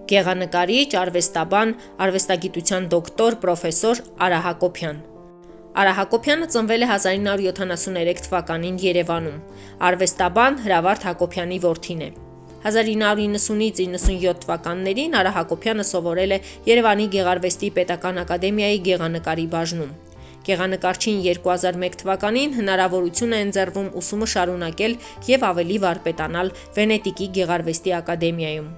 Գեղանկարիչ, արվեստաբան, արվեստագիտության դոկտոր, պրոֆեսոր Արա Հակոբյան։ Արա Հակոբյանը ծնվել է 1973 թվականին Երևանում։ Արվեստաբան Հրավարդ Հակոբյանի որդին է։ 1990-ից 97 թվականներին Արա Հակոբյանը սովորել է Երևանի Գեղարվեստի պետական ակադեմիայի գեղանկարի բաժնում։ Գեղանկարչին 2001 թվականին հնարավորություն է ընձեռվում ուսումը շարունակել եւ ավելի վարպետանալ Վենետիկի Գեղարվեստի ակադեմիայում։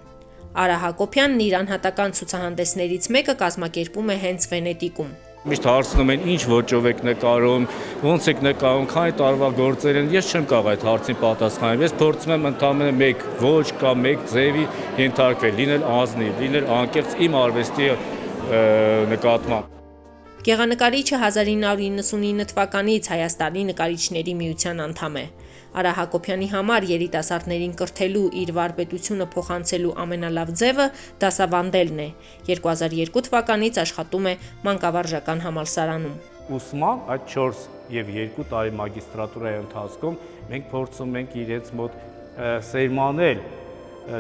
Արա Հակոբյանն իր անհատական ցուցահանդեսներից մեկը կազմակերպում է հենց Վենետիկում։ Միշտ հարցնում են ինչ ոճով եք նկարում, ոնց եք նկարում, քանի տարվա գործեր են, ես չեմ կարող այդ հարցին պատասխանել։ Ես փորձում եմ ընդամենը մեկ ոճ կամ մեկ ձևի ենթարկվել, լինել ազնիվ, լինել անկեղծ իմ արվեստի նկատմամբ։ Գեղանկարիչը 1999 թվականից Հայաստանի նկարիչների միության անդամ է։ Արա Հակոբյանի համար երիտասարդներին կրթելու իր վարպետությունը փոխանցելու ամենալավ ձևը դասավանդելն է։ 2002 թվականից աշխատում է մանկավարժական համալսարանում։ Ուսման այդ 4 եւ 2 տարի մագիստրատուրայի ընթացքում մենք փորձում ենք իրենց մոտ սերմանել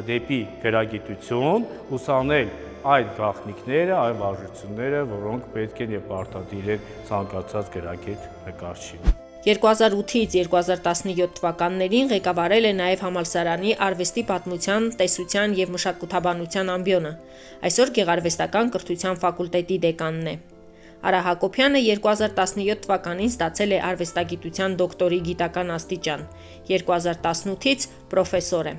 դեպի գրագիտություն, ուսանել այդ գաղտնիքները, այն վարժությունները, որոնք պետք են եւ պարտադիր են ցանկացած գրագետ նկարչին։ 2008-ից 2017 թվականներին ղեկավարել է նաև համալսարանի արվեստի պատմության, տեսության եւ մշակութաբանության ամբիոնը։ Այսօր գեղարվեստական կրթության ֆակուլտետի դեկանն է։ Արա Հակոբյանը 2017 թվականին ստացել է արվեստագիտության դոկտորի գիտական աստիճան, 2018-ից պրոֆեսոր է։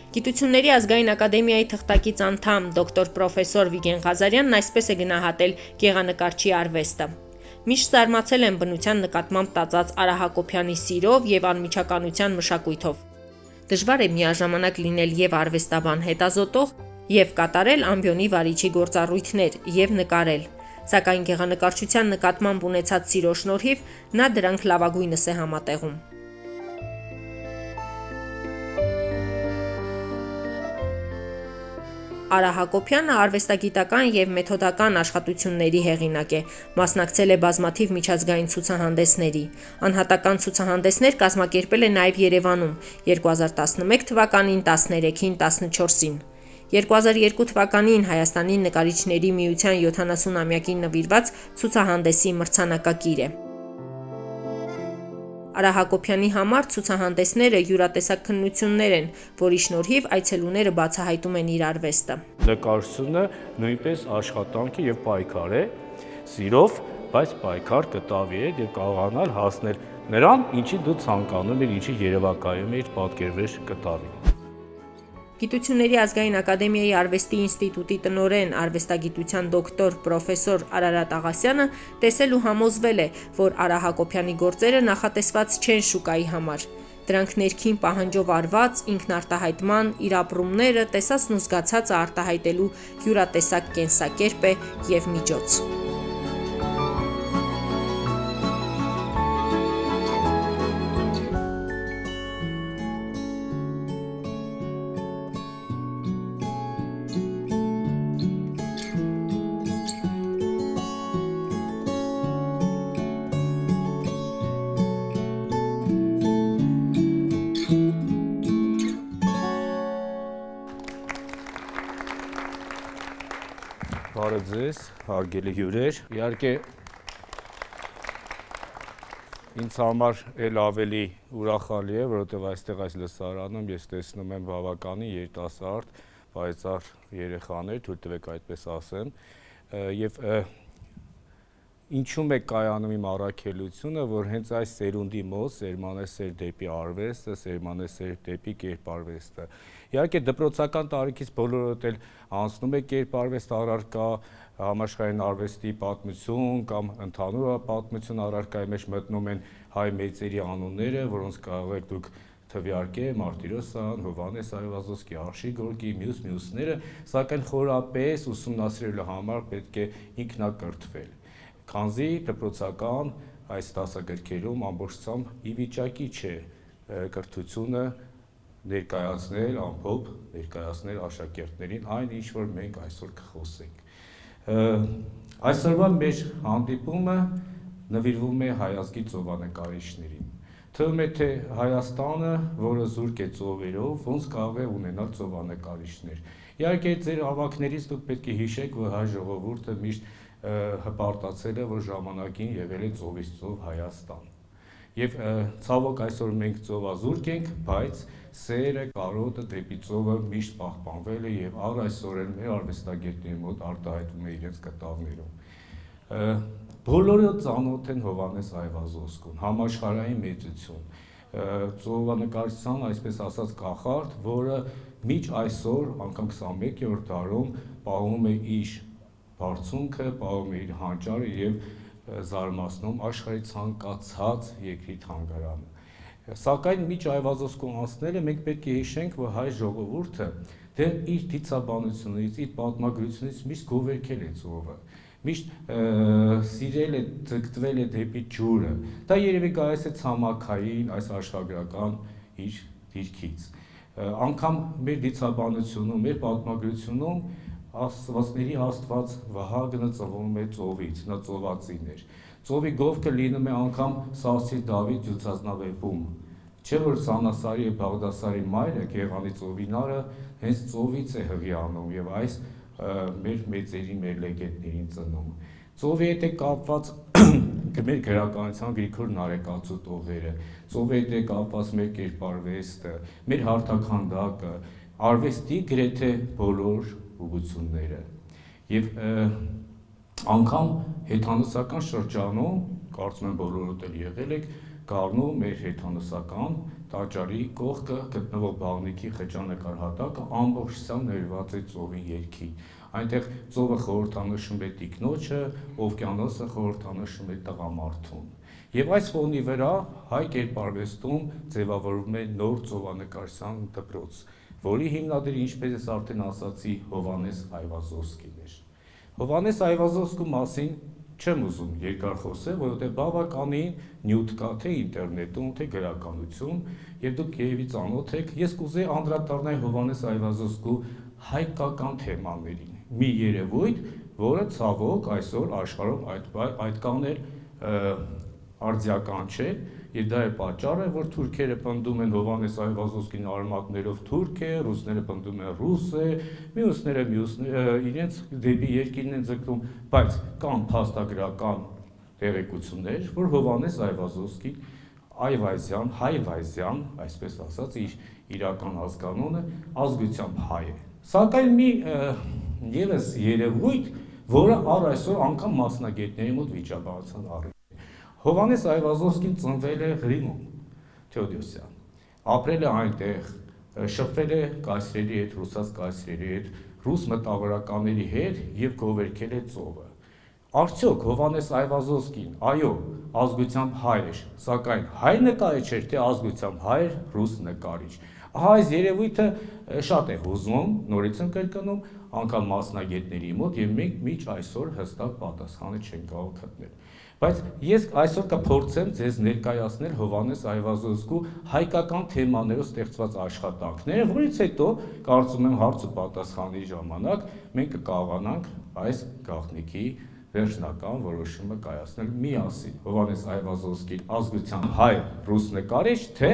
Գիտությունների ազգային ակադեմիայի թղթակից անդամ դոկտոր պրոֆեսոր Վիգեն Ղազարյանն այսպես է գնահատել գեղանկարչի արվեստը։ Միշտ զարմացել եմ բնության նկատմամբ տածած Արա Հակոբյանի սիրով եւ անմիջականության մշակույթով։ Դժվար է միաժամանակ լինել եւ արվեստաբան հետազոտող եւ կատարել ամբիոնի վարիչի գործառույթներ եւ նկարել, սակայն գեղանկարչության նկատմամբ ունեցած սիրո շնորհիվ նա դրանք լավագույնս է համատեղում։ Արա Հակոբյանը արվեստագիտական եւ մեթոդական աշխատությունների հեղինակ է, մասնակցել է բազմաթիվ միջազգային ցուցահանդեսների։ Անհատական ցուցահանդեսներ կազմակերպել է նաեւ Երևանում 2011 թվականին, 13-ին, 14-ին։ 2002 թվականին Հայաստանի նկարիչների միության 70-ամյակին նվիրված ցուցահանդեսի մրցանակակիր է։ Արա Հակոբյանի համար ցուցահանդեսները յուրատեսակ քննություններ են, որի շնորհիվ այցելուները բացահայտում են իր արվեստը։ Նկարչությունը նույնպես աշխատանք է եւ պայքար է, սիրով, բայց պայքար կտավի է եւ կարողանալ հասնել նրան, ինչի դու ցանկանում ես, ինչի երևակայում ես, պատկերվեր կտավի։ Գիտությունների ազգային ակադեմիայի արվեստի ինստիտուտի տնօրեն, արվեստագիտության դոկտոր պրոֆեսոր Արարատ Աղասյանը տեսել ու համոզվել է, որ Արա Հակոբյանի գործերը նախատեսված չեն շուկայի համար։ Դրանք ներքին պահանջով արված, ինքնարտահայտման, իր ապրումները, տեսածն ու զգացածը արտահայտելու յուրատեսակ կենսակերպ է եւ միջոց։ Բարև ձեզ, հարգելի հյուրեր։ Իհարկե ինձ համար էլ ավելի ուրախալի է, որովհետև այստեղ այս լսարանում ես տեսնում եմ բավականին երիտասարդ, պայծառ երեխաներ, թույլ տվեք այդպես ասեմ, եւ ինչու՞մ է կայանում իմ առաքելությունը, որ հենց այս սերունդի մոտ սերմանեսեր դեպի արվեստը, սերմանեսեր դեպի կերպարվեստը։ Իհարկե դպրոցական տարիքից բոլորդ էլ անցնում է կերպարվեստ առարկա, համաշխարհային արվեստի պատմություն կամ ընդհանուր պատմություն առարկայի մեջ մտնում են հայ մեծերի անունները, որոնց կարող եք դուք Թվիարկե, Մարտիրոսյան, Հովհաննես Այվազովսկի, Արշի Գորգի, մյուսները, սակայն խորապես ուսումնասիրելու համար պետք է ինքնակրթվել, քանզի դպրոցական այս դասագրքերում ամբողջությամբ ի վիճակի չէ կրթությունը ներկայացնել, ամփոփ ներկայացնել աշակերտներին այն, ինչ որ մենք այսօր կխոսենք։ Այսօրվա մեր հանդիպումը նվիրվում է հայազգի ծովանկարիչներին։ Թվում է, թե Հայաստանը, որը զուրկ է ծովերով, ոնց կարող է ունենալ ծովանկարիչներ։ Իհարկե, ձեր ավագներից դուք պետք է հիշեք, որ հայ ժողովուրդը միշտ հպարտացել է, որ ժամանակին եղել է ծովից ծով Հայաստան։ Եվ ցավոք այսօր մենք ծովազուրկ ենք, բայց սերը, կարոտը դեպի ծովը միշտ պահպանվել է եւ առ այսօր էլ մեր արվեստագետների մոտ արտահայտվում է իրենց կտավներում։ Բոլորը ծանոթ են Հովհաննես Այվազովսկուն, համաշխարհային մեծություն, ծովանկարչության, այսպես ասած, կախարդ, որը միջ այսօր, անգամ 21-րդ դարում պահում է իր բարձունքը, պահում է իր հանճարը եւ զարմացնում աշխարհի ցանկացած երկրի թանգարանը։ Սակայն միջ Այվազովսկու անցնելը մենք պետք է հիշենք, որ հայ ժողովուրդը դեռ իր դիցաբանությունից, իր պատմագրությունից միշտ գովերքել է ծովը, միշտ սիրել է, ձգտվել է դեպի ջուրը։ Դա երևի գայս է ցամաքային այս աշխարհագրական իր դիրքից։ Անկամ մեր դիցաբանությունում, մեր պատմագրությունում աստվածների աստված Վահագնը ծնվում է ծովից, նա ծովածին էր։ Ծովի գովքը լինում է անգամ Սասի Դավիթ Ջուցազնավեպում։ Չէ՞ որ Սանասարի եւ Բաղդասարի մայրը Գեղանի ծովինարը հենց ծովից է հղիանում եւ այս մեր մեծերի, մեր լեգենդներին ծնում։ Ծովի հետ է կապված մեր գրականության Գրիգոր Նարեկացու տողերը, ծովի հետ է կապված մեր կերպարվեստը, մեր հարթականդակը, արվեստի գրեթե բոլոր ուղղությունները։ Եվ անգամ հեթանոսական շրջանում, կարծում եմ բոլորդ էլ եղել եք, Գառնու մեր հեթանոսական տաճարի կողքը գտնվող Բաղնիքի խճանկար հատակը ամբողջությամբ ներված է ծովի երգին։ Այնտեղ ծովը խորհրդանշում է տիկնոջը, օվկիանոսը խորհրդանշում է տղամարդուն։ Եվ այս ֆոնի վրա հայ կերպարվեստում ձևավորվում է նոր ծովանկարչության դպրոց, որի հիմնադիրը, ինչպես ես արդեն ասացի, Հովհաննես Այվազովսկին էր։ Հովհաննես Այվազովսկու մասին չեմ ուզում երկար խոսել, որովհետև բավականին նյութ կա թե ինտերնետում, թե գրականություն, եւ դուք երևի ծանոթ եք։ Ես կուզեի անդրադառնալ Հովհաննես Այվազովսկու հայկական թեմաներին։ Մի երևույթ, որը ցավոք այսօր աշխարհում այդքան էլ արձիական չէ, եւ դա է պատճառը, որ թուրքերը պնդում են Հովհաննես Այվազովսկին արմատներով թուրք է, ռուսները պնդում են ռուս է, մյուսները իրենց դեպի երկիրն են ձգտում, բայց կան փաստագրական տեղեկություններ, որ Հովհաննես Այվազովսկին Հայվազյան, այսպես ասած, իր իրական ազգանունը ազգությամբ հայ է։ Սակայն մի եւս երևույթ, որը առ այսօր անգամ մասնագետների մոտ վիճաբանության առիթ է։ Հովհաննես Այվազովսկին ծնվել է Ղրիմում, Թեոդոսյան, ապրել է այնտեղ, շփվել է կայսրերի հետ, ռուսաց կայսրերի հետ, ռուս մտավորականների հետ եւ գովերքել է ծովը։ Արդյոք Հովհաննես Այվազովսկին, այո, ազգությամբ հայ էր, սակայն հայ նկարիչ էր, թե ազգությամբ հայ էր, ռուս նկարիչ։ Ահա այս երևույթը շատ է հուզում, նորից եմ կրկնում, անգամ մասնագետների մոտ եւ մենք միջ այսօր հստակ պատասխանը չենք կարող գտնել։ Բայց ես այսօր կփորձեմ ձեզ ներկայացնել Հովհաննես Այվազովսկու հայկական թեմաներով ստեղծված աշխատանքները, որից հետո կարծում եմ հարց ու պատասխանի ժամանակ մենք կկարողանանք այս գաղտնիքի վերջնական որոշումը կայացնել միասին։ Հովհաննես Այվազովսկին ազգությամբ հայ ռուս նկարիչ, թե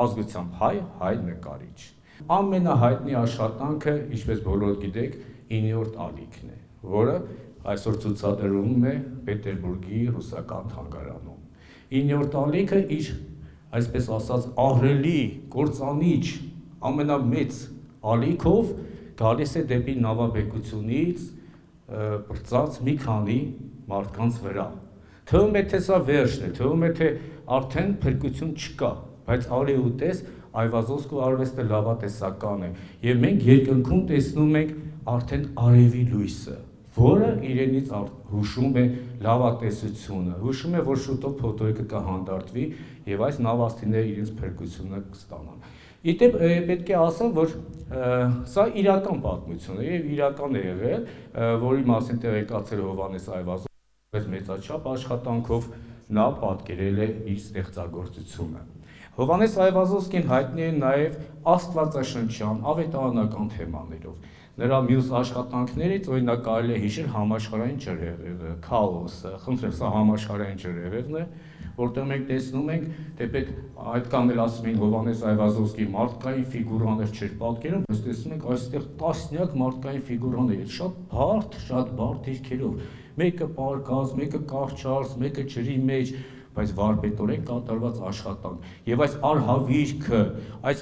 ազգությամբ հայ նկարիչ։ Ամենահայտնի աշխատանքը, ինչպես բոլորդ գիտեք, 9-րդ ալիքն է, որը այսօր ցուցադրվում է Պետերբուրգի ռուսական թանգարանում։ 9-րդ ալիքը իր, այսպես ասած, ահռելի, կործանիչ, ամենամեծ ալիքով գալիս է դեպի նավաբեկությունից բրծած մի քանի մարդկանց վրա։ Թվում է, թե սա վերջն է, թվում է, թե արդեն փրկություն չկա, բայց արի ու տես Այվազովսկու արվեստը լավատեսական է, եւ մենք երկնքում տեսնում ենք արդեն արևի լույսը, որը իրենից հուշում է լավատեսությունը, հուշում է, որ շուտով փոթորիկը կհանդարտվի եւ այս նավաստիները իրենց փրկությունը կստանան։ Իդեպ պետք է ասեմ, որ սա իրական պատմություն է եւ իրական է եղել, որի մասին տեղեկացել Հովհաննես Այվազովսկին մեծաչափ աշխատանքով նա պատկերել է իր ստեղծագործությունը։ Հովհաննես Այվազովսկին հայտնի է նաև աստվածաշնչյան ավետարանական թեմաներով։ Նրա մյուս աշխատանքներից օրինակ կարելի է հիշել համաշխարհային ջրհեղեղը, քաոսը, խնդրեմ, սա համաշխարհային ջրհեղեղն է, որտեղ մենք տեսնում ենք, թեպետ այդքան էլ ասում են Հովհաննես Այվազովսկի մարդկային ֆիգուրաներ չէր պատկերում, բայց տեսնում ենք այստեղ տասնյակ մարդկային ֆիգուրաներ, շատ բարդ դիրքերով, մեկը պարկած, մեկը կարճարս, մեկը ջրի մեջ, բայց վարպետորեն կատարված աշխատանք։ Եվ այս արհավիրքը, այս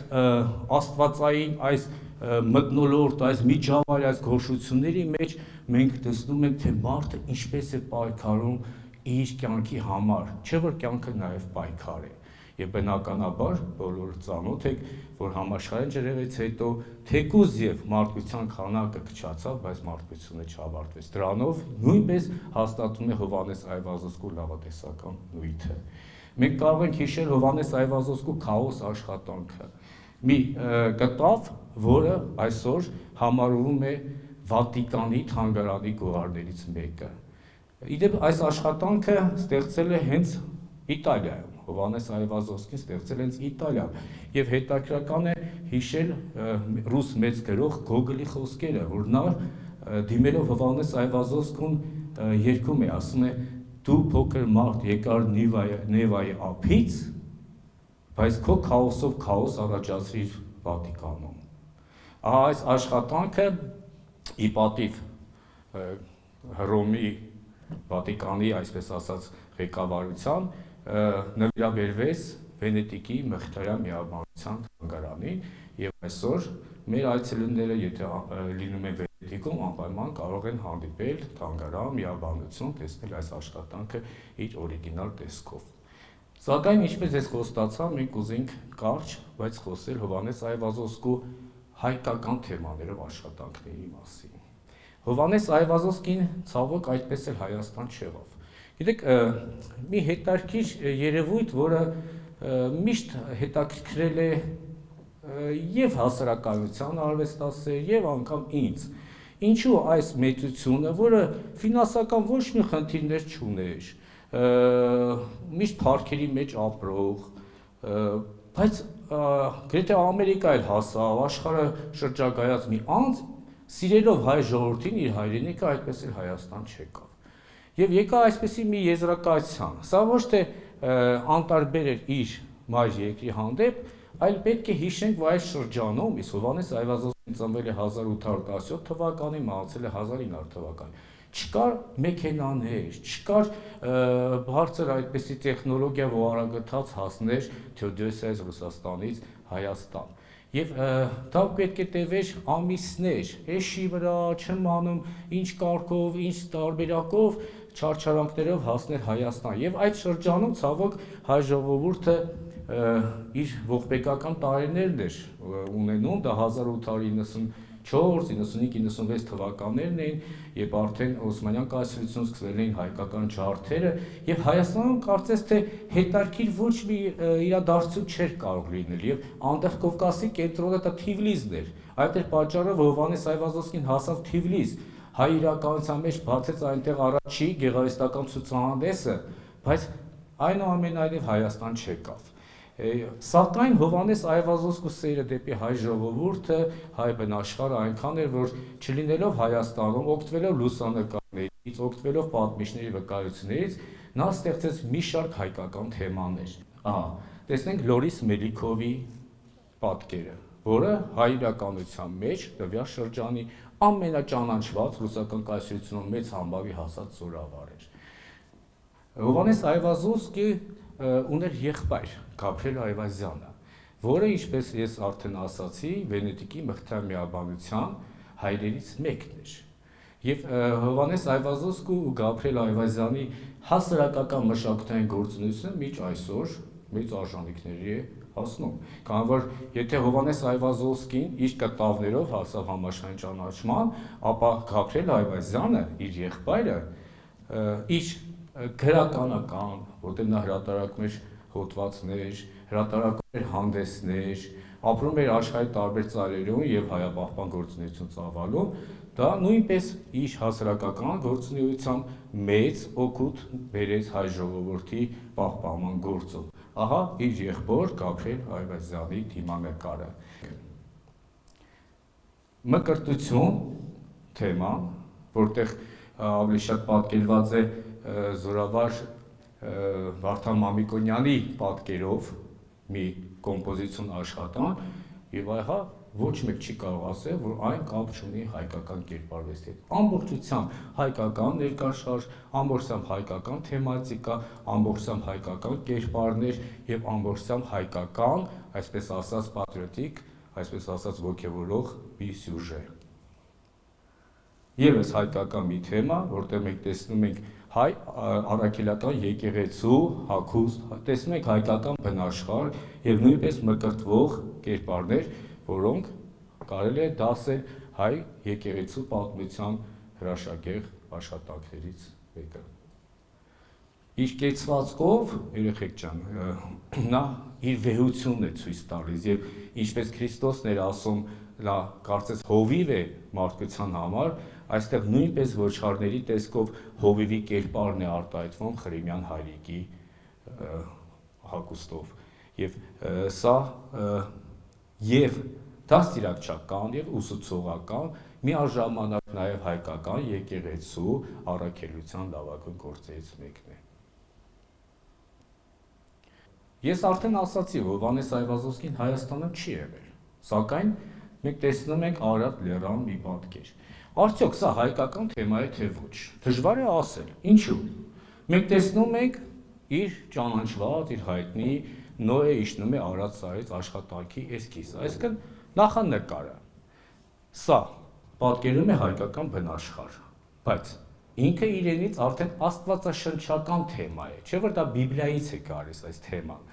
աստվածային, այս մթնոլորտ, այս միջավայր, այս գոհուշությունների մեջ մենք տեսնում ենք, թե մարդը ինչպես է պայքարում իր կյանքի համար, չէ՞ որ կյանքը նաև պայքար է։ Եվ բնականաբար բոլորը ծանոթ եք, որ համաշխարհային ջրհեղեղից հետո թեկուզ եւ մարդկության քանակը քչացավ, բայց մարդկությունը չավարտվեց։ Դրանով նույնպես հաստատում է Հովհաննես Այվազովսկու լավատեսական նյութը։ Մենք կարող ենք հիշել Հովհաննես Այվազովսկու քաոս աշխատանքը։ Մի կտավ, որը այսօր համարվում է Վատիկանի թանգարանի գոհարներից մեկը։ Իդեպ այս աշխատանքը ստեղծել է հենց Իտալիայում, Հովհաննես Այվազովսկին ստեղծել հենց Իտալիայում, եւ հետաքրքրական է հիշել ռուս մեծ գրող Գոգոլի խոսքերը, որ նա դիմելով Հովհաննես Այվազովսկուն երգում է, ասում է. «Դու փոքր մարդ եկար Նևայի ափից, բայց քո քաոսով քաոս առաջացրիր Վատիկանում»։ Ահա այս աշխատանքը ի պատիվ Հռոմի Վատիկանի, այսպես ասած, ղեկավարության նվիրաբերվեց Վենետիկի Մխիթարյան միաբանության թանգարանին եւ այսօր մեր այցելուները, եթե լինում են Վենետիկում, անպայման կարող են հանդիպել թանգարան, միաբանություն, տեսնել այս աշխատանքը իր օրիգինալ տեսքով։ Սակայն ինչպես ես խոստացա, մենք ուզենք կարճ, բայց խոսել Հովհաննես Այվազովսկու հայկական թեմաներով աշխատանքների մասին։ Հովհաննես Այվազովսկին ցավոք այդպես էլ Հայաստան չեղավ։ Գիտեք, մի հետաքրքիր երևույթ, որը միշտ հետաքրքրել է եւ հասարակայնության արվեստասեր եւ անգամ ինձ։ Ինչու այս մեծությունը, որը ֆինանսական ոչ մի խնդիրներ չուներ, միշտ парքերի մեջ ապրող, բայց գրեթե Ամերիկա էլ հասավ, աշխարհը շրջագայած մի անձ, սիրելով հայ ժողովրդին իր հայրենիքը, այդպես էլ Հայաստան չեկավ։ Եվ եկա այսպեսի մի եզրակացության, սա ոչ թե անտարբեր էր իր մայր երկրի հանդեպ, այլ պետք է հիշենք, որ այս շրջանում, իսկ Հովհաննես Այվազովսկին ծնվել է 1817 թվականին, մահացել է 1900 թվականին, չկար մեքենաներ, չկար բարձր այդպիսի տեխնոլոգիա, որ արագացած հասներ Թեոդոսիայից Ռուսաստանից Հայաստան։ Եվ դա պետք է տևեր ամիսներ, էշի վրա, չեմ անում, ինչ կարգով, ինչ տարբերակով, չարչարանքներով հասներ Հայաստան։ Եվ այդ շրջանում ցավոք հայ ժողովուրդը իր ողբեկական տարիներն էր ունենում, դա 1894, 95, 96 թվականներն էին, երբ արդեն Օսմանյան կայսրությունից սկսվել էին հայկական ջարդերը, եւ Հայաստանում կարծես թե հետաքրքիր ոչ մի իրադարձություն չէր կարող լինել, եւ Անտեղ Կովկասի կենտրոնը դա Թիֆլիսն էր։ Այդ էր պատճառը, որ Հովհաննես Այվազովսկին հասավ Թիֆլիս, հայ իրականության մեջ բացեց այնտեղ առաջի գեղարվեստական ցուցահանդեսը, բայց այնուամենայնիվ Հայաստան չեկավ։ Սակայն Հովհաննես Այվազովսկու սերը դեպի հայ ժողովուրդը, հայ բնաշխարհը այնքան էր, որ չլինելով Հայաստանում, օգտվելով լուսանկարներից, օգտվելով պատմիչների վկայություններից, նա ստեղծեց մի շարք հայկական թեմաներ։ Ահա, տեսնենք Լորիս Մելիքովի պատկերը, որը հայ իրականության մեջ տվյալ շրջանի ամենաճանաչված ռուսական կայսրությունում մեծ համբավի հասած զորավար էր։ Հովհաննես Այվազովսկի ուներ եղբայր Գաբրիել Այվազյանը, որը, ինչպես ես արդեն ասացի, Վենետիկի Մխիթարյան միաբանության հայրերից մեկն էր։ Եվ Հովհաննես Այվազովսկու ու Գաբրիել Այվազյանի հասարակական մշակութային գործունեությունը մինչ այսօր մեծ արժանիքների է հասնում։ Քանի որ եթե Հովհաննես Այվազովսկին իր կտավներով հասավ համաշխարհային ճանաչման, ապա Գաբրիել Այվազյանը, իր եղբայրը, իր գրականական, որտեղ նա հրատարակում էր հոդվածներ, հրատարակում էր հանդեսներ, ապրում էր աշխարհի տարբեր ծայրերում եւ հայապահպան գործունեություն ծավալում, դա նույնպես իր հասարակական գործունեությամբ մեծ օգուտ բերեց հայ ժողովրդի պահպանման գործում։ Ահա իր եղբոր Գաբրիել Այվազյանի դիմանկարը։ Մկրտություն թեման, որտեղ ավելի շատ պատկերված է զորավար Վարդան Մամիկոնյանի պատկերով մի կոմպոզիցիոն աշխատանք, եւ ահա ոչ մեկ չի կարող ասել, որ այն կապ չունի հայկական կերպարվեստի հետ։ Ամբողջությամբ հայկական ներկաշարժ, ամբողջությամբ հայկական թեմատիկա, ամբողջությամբ հայկական կերպարներ եւ ամբողջությամբ հայկական, այսպես ասած, պատրիոտիկ, այսպես ասած, ոգևորող մի սյուժե։ Եվս հայկական մի թեմա, որտեղ մենք տեսնում ենք հայ առաքելական եկեղեցու հագուստ, տեսնում ենք հայկական բնաշխարհ եւ նույնպես մկրտվող կերպարներ, որոնք կարելի է դասել հայ եկեղեցու պատմության հրաշագեղ աշխատանքներից մեկը։ Իր կեցվածքով, երեխեք ջան, նա իր վեհությունն է ցույց տալիս եւ ինչպես Քրիստոսն էր ասում, նա կարծես հովիվ է մարդկության համար, այստեղ նույնպես ոչխարների տեսքով հովիվի կերպարն է արտահայտվում Խրիմյան հայրիկի հագուստով եւ սա եւ դաստիարակչական եւ ուսուցողական միաժամանակ նաեւ հայկական եկեղեցու առաքելության լավագույն գործերից մեկն է։ Ես արդեն ասացի, որ Հովհաննես Այվազովսկին Հայաստանում չի եղել, սակայն մենք տեսնում ենք Արարատ լեռան մի պատկեր։ Արդյոք սա հայկական թեմա է թե ոչ։ Դժվար է ասել։ Ինչու՞։ Մենք տեսնում ենք իր ճանաչված, իր հայտնի Նոե իջնում է Արարատ սարից աշխատանքի էսքիզ, այսինքն նախանկարը։ Սա պատկերում է հայկական բնաշխարհ, բայց ինքը իրենից արդեն աստվածաշնչական թեմա է, չէ՞ որ դա Բիբլիայից է գալիս այս թեման։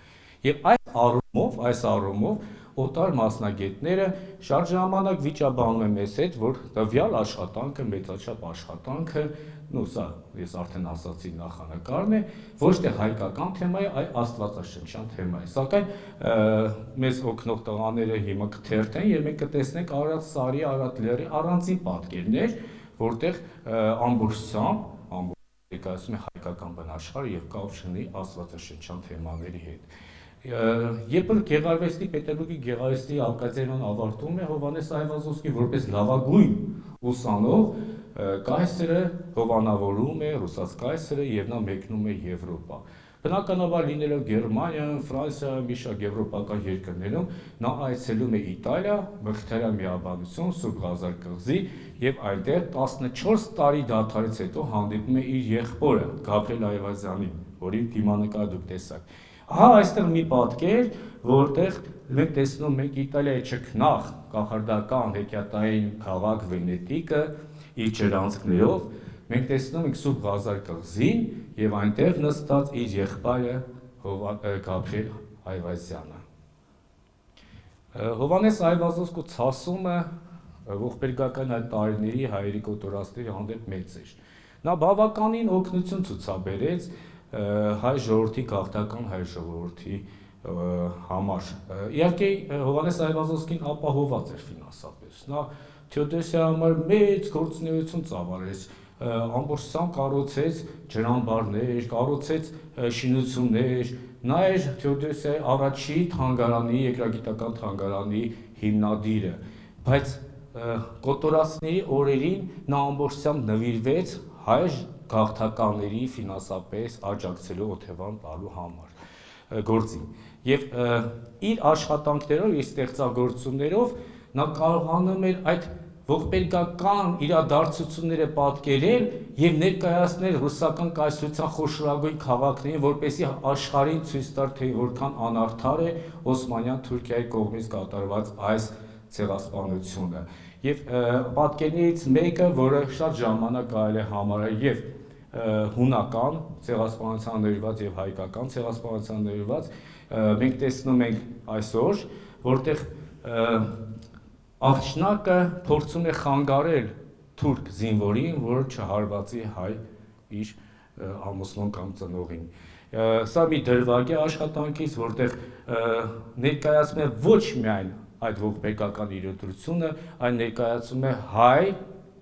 Եվ այս առումով օտար մասնագետները շատ ժամանակ վիճաբանում են մեզ հետ, որ տվյալ աշխատանքը, մեծաչափ աշխատանքը, սա ես արդեն ասացի նախանկարն է, ոչ թե հայկական թեմա է, այլ աստվածաշնչյան թեմա է։ Սակայն մեզ օգնող տղաները հիմա կթերթեն եւ մենք կտեսնենք Արարատ սարի, Արարատ լեռի առանձին պատկերներ, որտեղ ամբողջությամբ ներկայացում է հայկական բնաշխարհը եւ կապ չունի աստվածաշնչյան թեմաների հետ։ Երբ Գեղարվեստի Պետերբուրգի Գեղարվեստի ակադեմիան ավարտում է, Հովհաննես Այվազովսկին որպես լավագույն ուսանող կայսրը հովանավորում է ռուսաց կայսրը եւ նա մեկնում է Եվրոպա։ Բնականաբար լինելով Գերմանիայում, Ֆրանսիայում, մի շարք եվրոպական երկրներում նա այցելում է Իտալիա, Մխիթարյան միաբանություն, Սուրբ Ղազար կղզի եւ այնտեղ 14 տարի դադարից հետո հանդիպում է իր եղբորը Գաբրիել Այվազյանին, որի դիմանկարը դուք տեսաք։ Ահա այստեղ մի պատկեր, որտեղ մենք տեսնում ենք Իտալիայի չքնաղ կախարդական հեքիաթային քաղաք Վենետիկը իր ջրանցքներով, մենք տեսնում ենք Սուրբ Ղազար կղզին եւ այնտեղ նստած իր եղբայրը Գաբրիել Այվազյանը։ Հովհաննես Այվազովսկու ցասումը ողբերգական այդ տարիների հայերի կոտորածների հանդեպ մեծ էր։ Նա բավականին օգնություն ցուցաբերեց հայ ժողովրդի գաղթական հայ ժողովրդի համար։ Իհարկե Հովհաննես Այվազովսկին ապահոված էր ֆինանսապես։ Նա Թեոդոսիայի համար մեծ գործունեություն ծավալեց, ամբողջությամբ կառուցեց ջրամբարներ, կառուցեց շինություններ, նա էր Թեոդոսիայի առաջի թանգարանի, երկրագիտական թանգարանի հիմնադիրը, բայց կոտորածների օրերին նա ամբողջությամբ նվիրվեց հայ գաղթականների ֆինանսապես աջակցելու օթևան տալու համար գործին։ Եվ իր աշխատանքներով, իր ստեղծագործություններով նա կարողանում էր այդ ողբերգական իրադարձությունները պատկերել եւ ներկայացնել ռուսական կայսրության խոշորագույն քաղաքներին, որպեսզի աշխարհին ցույց տար, թե որքան անարդար է Օսմանյան Թուրքիայի կողմից կատարված այս ցեղասպանությունը։ Եվ պատկերներից մեկը, որը շատ ժամանակ կարելի է համարել եւ հունական ցեղասպանության ներված եւ հայկական ցեղասպանության ներված, մենք տեսնում ենք այսօր, որտեղ աղջնակը փորձում է խանգարել թուրք զինվորին, որ չհարվածի հայ իր ամուսնուն կամ ծնողին։ Սա մի դրվագ է աշխատանքից, որտեղ ներկայացում է ոչ միայն այդ ողբերգական իրադրությունը, այլ ներկայացում է հայ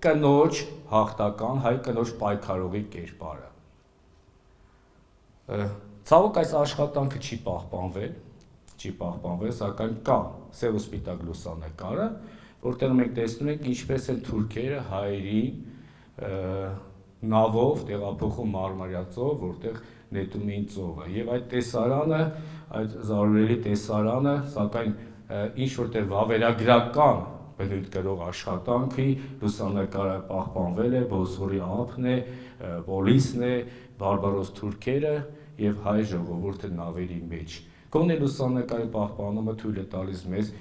կնոջ հաղթական, հայ կնոջ պայքարողի կերպարը։ Ցավոք այս աշխատանքը չի պահպանվել, սակայն կա սև ու սպիտակ լուսանկարը, որտեղ մենք տեսնում ենք ինչպես են թուրքերը հայերի նավով տեղափոխում Մարմարյա ծով, որտեղ նետում էին ծովը, եւ այդ տեսարանը, այդ զարորելի տեսարանը, սակայն ինչ որտեղ վավերագրական բնույթ կրող աշխատանքի լուսանկարը պահպանվել է, Բոսֆորի ափն է, Պոլիսն է, բարբարոս թուրքերը եւ հայ ժողովուրդը նավերի մեջ։ Գոնե լուսանկարի պահպանումը թույլ է տալիս մեզ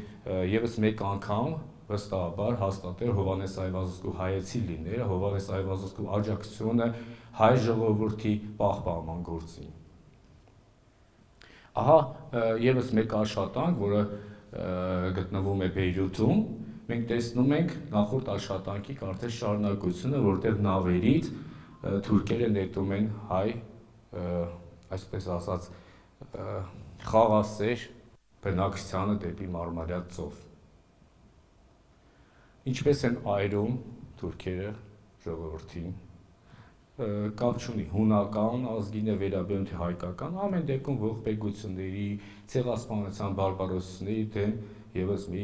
եւս մեկ անգամ վստահաբար հաստատել Հովհաննես Այվազովսկու հայեցի լինելը, Հովհաննես Այվազովսկու աջակցությունը հայ ժողովրդի պահպանման գործին։ Ահա եւս մեկ աշխատանք, որը գտնվում է Բեյրութում, մենք տեսնում ենք նախորդ աշխատանքի կարծես շարունակությունը, որտեղ նավերից թուրքերը նետում են հայ, այսպես ասած, խաղաղասեր բնակչությանը դեպի Մարմարյա ծով։ Ինչպես են այրում թուրքերը ժողովրդին, կապ չունի հունական ազգին է վերաբերում թե հայկական, ամեն դեպքում ողբերգությունների, ցեղասպանության բարբարոսությունների դեմ եւս մի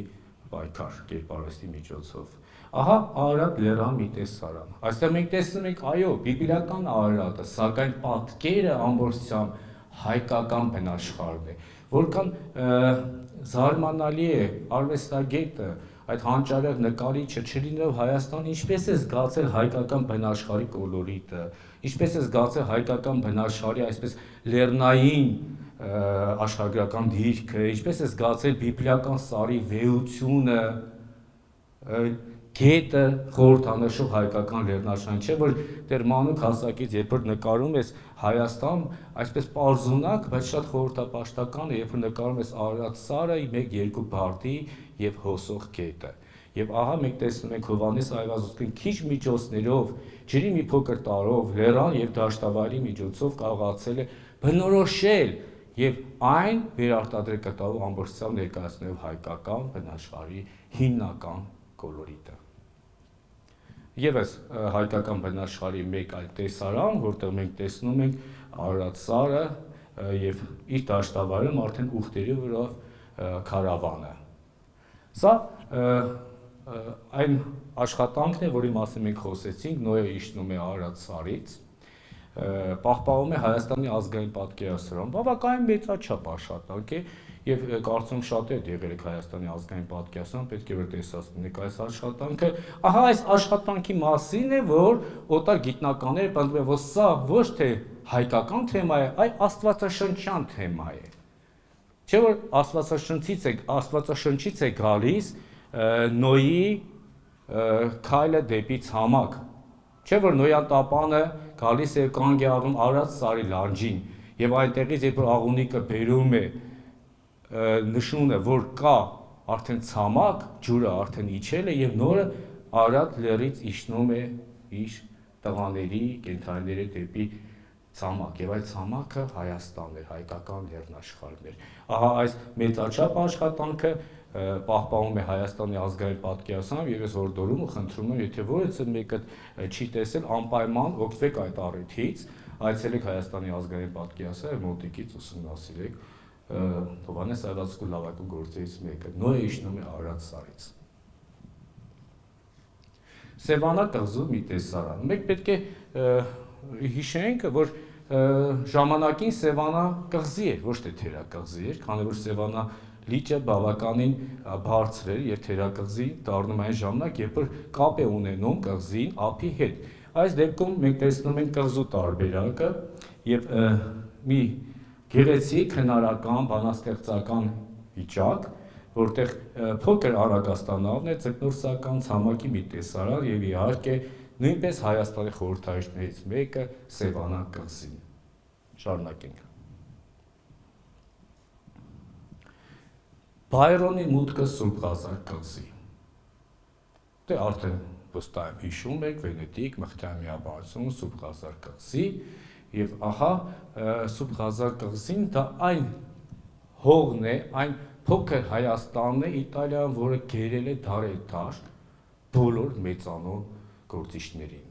պայքար կերպարվեստի միջոցով։ Ահա Արարատ լեռան մի տեսարան։ Այստեղ մենք տեսնում ենք, այո, բիբլիական Արարատը, սակայն պատկերը ամբողջությամբ հայկական բնաշխարհն է, որքան զարմանալի է արվեստագետը, այդ հանճարեղ նկարիչը չլինելով Հայաստան, ինչպես է զգացել հայկական բնաշխարհի կոլորիտը, ինչպես է զգացել հայկական բնաշխարհի այսպես լեռնային աշխարհագրական դիրքը, ինչպես է զգացել բիբլիական սարի վեհությունը, գետը խորհրդանշող հայկական լեռնաշարն, չէ՞ որ դեռ մանուկ հասակից երբ որ նկարում ես Հայաստան, այսպես պարզունակ, բայց շատ խորհրդապաշտական է, երբ որ նկարում ես Արարատ սարը, 1-2 բարտի եւ հոսող գետը։ Եվ ահա մենք տեսնում ենք Հովհաննես Այվազովսկին քիչ միջոցներով, ջրի մի փոքր տարով, լեռան եւ դաշտավայրի միջոցով կարողացել է բնորոշել եւ այն վերարտադրել կտալու ամբողջությամբ ներկայացնելով հայկական բնաշխարհի հիմնական կոլորիտը։ Եվս հայկական բնաշխարհի մեկ այլ տեսարան, որտեղ մենք տեսնում ենք Արարատ սարը եւ իր դաշտավայրում արդեն ուխտերի վրա քարավանը։ Սա այն աշխատանքն է, որի մասին մենք խոսեցինք, Նոյը իջնում է Արարատ սարից, պահպանում է Հայաստանի ազգային պատկերասրահում, բավականին մեծաչափ աշխատանք է եւ կարծում շատ է եղել եք Հայաստանի ազգային պատկերասրահում, պետք է որ տեսած լինեք այս աշխատանքը։ Ահա այս աշխատանքի մասին է, որ օտար գիտնականները պնդում են, որ սա ոչ թե հայկական թեմա է, այլ աստվածաշնչյան թեմա է։ Չէ՞ որ աստվածաշնչից է գալիս Նոյի քայլը դեպի ցամաք։ Չէ՞ որ Նոյան տապանը գալիս է կանգ է առնում Արարատ սարի լանջին եւ այնտեղից երբ որ աղունիկը բերում է նշուն է որ կա արդեն ցամաք, ջուրը արդեն իջել է եւ նորը Արարատ լեռից իջնում է իր տղաների, կենդանիների դեպի ցամաք եւ այդ ցամաքը Հայաստանն էր, հայկական լեռնաշխարհն էր։ Ահա այս մեծաչափ աշխատանքը պահպանում է Հայաստանի ազգային պատկերասրահում եւ ես հորդորում ու խնդրում եմ, եթե որևէ մեկը չի տեսել, անպայման օգտվեք այդ առիթից, այցելեք Հայաստանի ազգային պատկերասրահը, մոտիկից ուսումնասիրեք Հովհաննես Այվազովսկու լավագույն գործերից մեկը, Նոյը իջնում է Արարատ սարից։ Սևանա կղզու մի տեսարան։ Մենք պետք է հիշենք, որ ժամանակին Սևանա կղզի էր, ոչ թե թերակղզի էր, քանի որ Սևանա լիճը բավականին բարձր էր եւ թերակղզի դառնում այն ժամանակ, երբ որ կապ է ունենում կղզին ափի հետ։ Այս դեպքում մենք տեսնում ենք կղզու տարբերակը եւ մի գեղեցիկ հնարական բանաստեղծական վիճակ, որտեղ փոքր Արագաստանավն է, ձկնորսական ցամաքի մի տեսարան եւ իհարկե նույնպես Հայաստանի խորհրդանիշներից մեկը Սևանա կղզին։ Շարունակենք։ Բայրոնի մուտքը Սուրբ Ղազար կղզի։ Դե արդեն վստահ եմ հիշում եք Վենետիկ, Մխիթարյան միաբանություն, Սուրբ Ղազար կղզի Եվ ահա Սուրբ Ղազար կղզին դա այն հողն է, այն փոքր Հայաստանն է Իտալիան, որը գերել է դարեր բոլոր մեծանուն գործիչներին։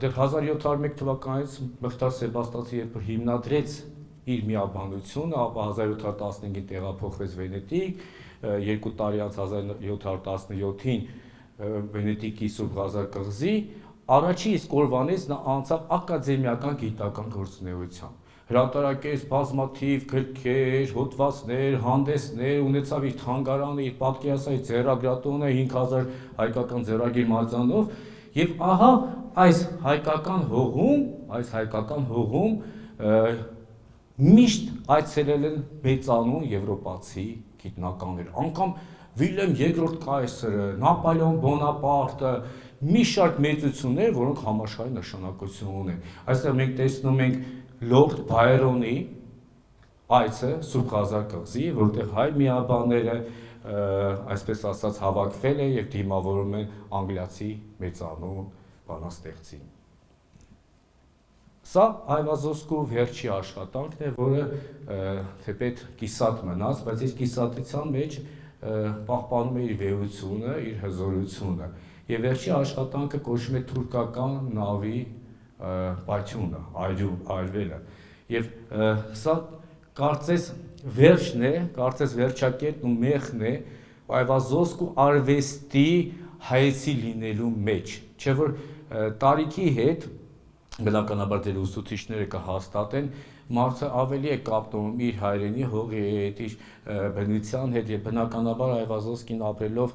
Դեռ 1701 թվականից Մղտար Սեբաստացի երբ հիմնադրեց իր միաբանությունը, ապա 1715-ին տեղափոխվեց Վենետիկ, 2 տարի անց 1717-ին Վենետիկի Սուրբ Ղազար կղզի, առաջի իսկ օրվանից նա անցավ ակադեմիական գիտական գործունեության։ Հրատարակեց բազմաթիվ գրքեր, հոդվածներ, հանդեսներ, ունեցավ իր թանգարանը, իր պատկերասրահի ձեռագրատունը 5000 հայկական ձեռագիր մատյանով, եւ ահա այս հայկական հողում միշտ այցելել են մեծանուն եվրոպացի գիտնականներ, անգամ Վիլյամ II կայսրը, Նապոլեոն Բոնապարտը, մի շարք մեծություններ, որոնք համաշխարհային նշանակություն ունեն։ Այստեղ մենք տեսնում ենք Լորդ Բայրոնի այցը Սուրբ Ղազար կղզի, որտեղ հայ միաբանները, այսպես ասած, հավաքվել են եւ դիմավորում են անգլիացի մեծանուն բանաստեղծին։ Սա Այվազովսկու վերջի աշխատանքն է, որը թեպետ կիսատ մնաց, բայց իր կիսատության մեջ պահպանում է իր վեհությունը, իր հզորությունը։ Եվ վերջի աշխատանքը կոչվում է թուրքական նավի պայթյունը, այրվելը։ Եվ սա կարծես վերջն է, կարծես վերջակետն ու մեղն է Այվազովսկու արվեստի հայեցի լինելու մեջ, չէ՞ որ տարիքի հետ բնականաբար դեր ուսուցիչները կհաստատեն, մարդը ավելի է կապնում իր հայրենի հողի հետ, իր բնության հետ, եւ բնականաբար Այվազովսկին ապրելով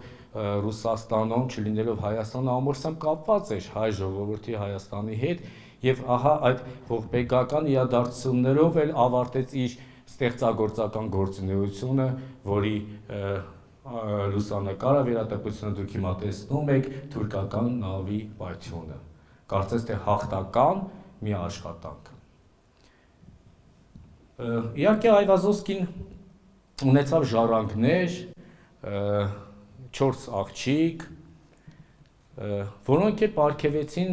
Ռուսաստանում, չլինելով Հայաստանը, ամորսամ կապված էր հայ ժողովրդի Հայաստանի հետ, եւ ահա այդ ողբերգական իրադարձություններով էլ ավարտեց իր ստեղծագործական գործունեությունը, որի լուսանկարը վերատպությունը դուք հիմա տեսնում եք թուրքական նավի պայթյունը։ Կարծես թե հաղթական մի աշխատանք։ Իհարկե Այվազովսկին ունեցավ ժառանգներ, 4 աղջիկ, որոնք էլ պարգևեցին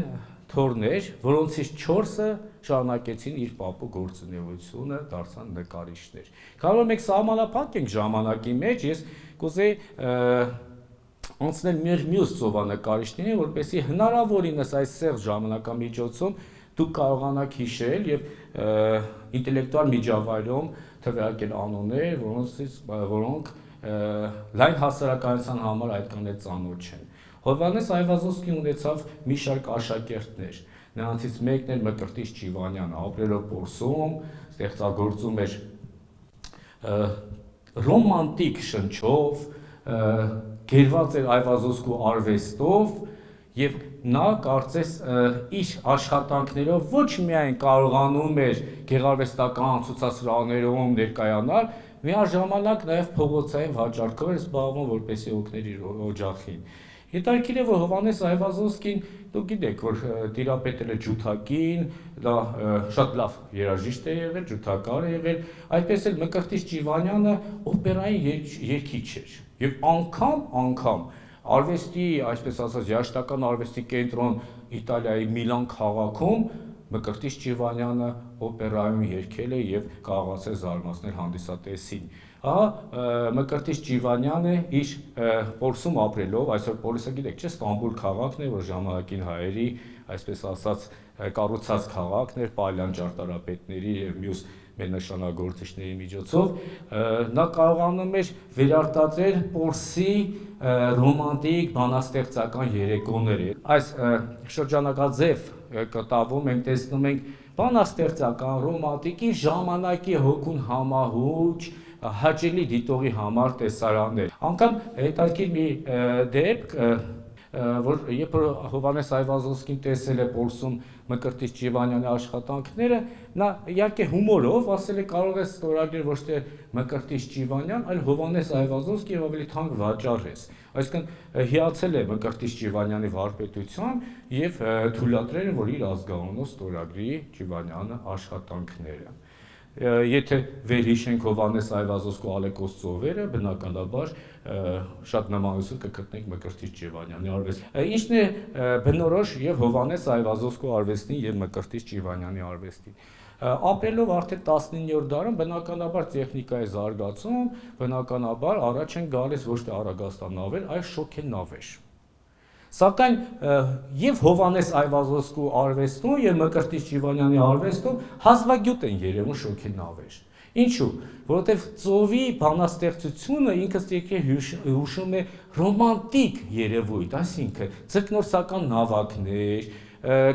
թոռներ, որոնցից 4-ը շարունակեցին իր պապու գործունեությունը, դարձան նկարիչներ։ Կարող ենք սահմանափակ ենք ժամանակի մեջ, ես կուզեի անցնել մյուս ծովանկարիչներին, որպեսզի հնարավորինս այս սեղմ ժամանակամիջոցում դուք կարողանաք հիշել եւ ինտելեկտուալ միջավայրում թվարկել անուններ, որոնք լայն հասարակայնության համար այդքան էլ ծանոթ չեն։ Հովհաննես Այվազովսկին ունեցավ մի շարք աշակերտներ, նրանցից մեկն էր Մկրտիչ Ճիվանյանը, ապրելով Պորսում, ստեղծագործում էր ռոմանտիկ շնչով, գերված էր Այվազովսկու արվեստով եւ նա կարծես իր աշխատանքներով ոչ միայն կարողանում էր գեղարվեստական ցուցասրահներում ներկայանալ, միաժամանակ նաեւ փողոցային վաճառքով էր զբաղվում, որպեսզի օգներ իր օջախին։ Հետաքրքիր է, որ Հովհաննես Այվազովսկին, դուք գիտեք, որ տիրապետել է ջութակին, դա շատ լավ երաժիշտ է եղել, ջութակար է եղել, այդպես էլ Մկրտիչ Ճիվանյանը օպերային երգիչ էր։ Եվ անգամ արվեստի, այսպես ասած, երաժշտական արվեստի կենտրոն Իտալիայի Միլան քաղաքում Մկրտիչ Ճիվանյանը օպերայում երգել է եւ կարողացել զարմացնել հանդիսատեսին։ Ահա Մկրտիչ Ճիվանյանը իր Պորսում ապրելով, այսօր Պորսը գիտեք, չէ՞, Ստամբուլ քաղաքն է, որ ժամանակին հայերի, այսպես ասած, կառուցած քաղաքն էր Պալյան ճարտարապետների եւ մյուս մեր նշանագործիչների միջոցով, նա կարողանում էր վերարտադրել Պորսի ռոմանտիկ բանաստեղծական երեկոները։ Այս շրջանակաձև կտավում մենք տեսնում ենք բանաստեղծական, ռոմանտիկ, իր ժամանակի հոգուն համահուչ, հաճելի դիտողի համար տեսարաններ։ Անգամ հետաքրքիր մի դեպք, որ երբ Հովհաննես Այվազովսկին տեսել է Պորսում Մկրտիչ Ճիվանյանի աշխատանքները, նա իհարկե հումորով ասել է կարող է ստորագրել ոչ թե Մկրտիչ Ճիվանյան, այլ Հովհաննես Այվազովսկի եւ ավելի թանկ վաճառես։ Այսինքն հիացել է Մկրտիչ Ճիվանյանի վարպետության եւ թույլատրել, որ իր ազգանունով ստորագրի Ճիվանյանը աշխատանքները։ Եթե վերհիշենք Հովհաննես Այվազովսկու Ալեկոս ծովերը, բնականաբար շատ նմանություն կգտնենք Մկրտիչ Ջիվանյանի արվեստին։ Ինչն է բնորոշ եւ Հովհաննես Այվազովսկու արվեստին եւ Մկրտիչ Ջիվանյանի արվեստին։ Ապրելով արդեն 19-րդ դարում բնականաբար տեխնիկայի զարգացում, բնականաբար առաջ են գալիս ոչ թե արագաստանավեր, այլ շոքենավեր։ Սակայն եւ Հովհաննես Այվազովսկու արվեստում եւ Մկրտիչ Ջիվանյանի արվեստում հազվագյուտ են երևում շոքենավեր։ Ինչու՞, որովհետեւ ծովի բանաստեղծությունը ինքս հուշում է ռոմանտիկ երևույթ, այսինքն ձկնորսական նավակներ,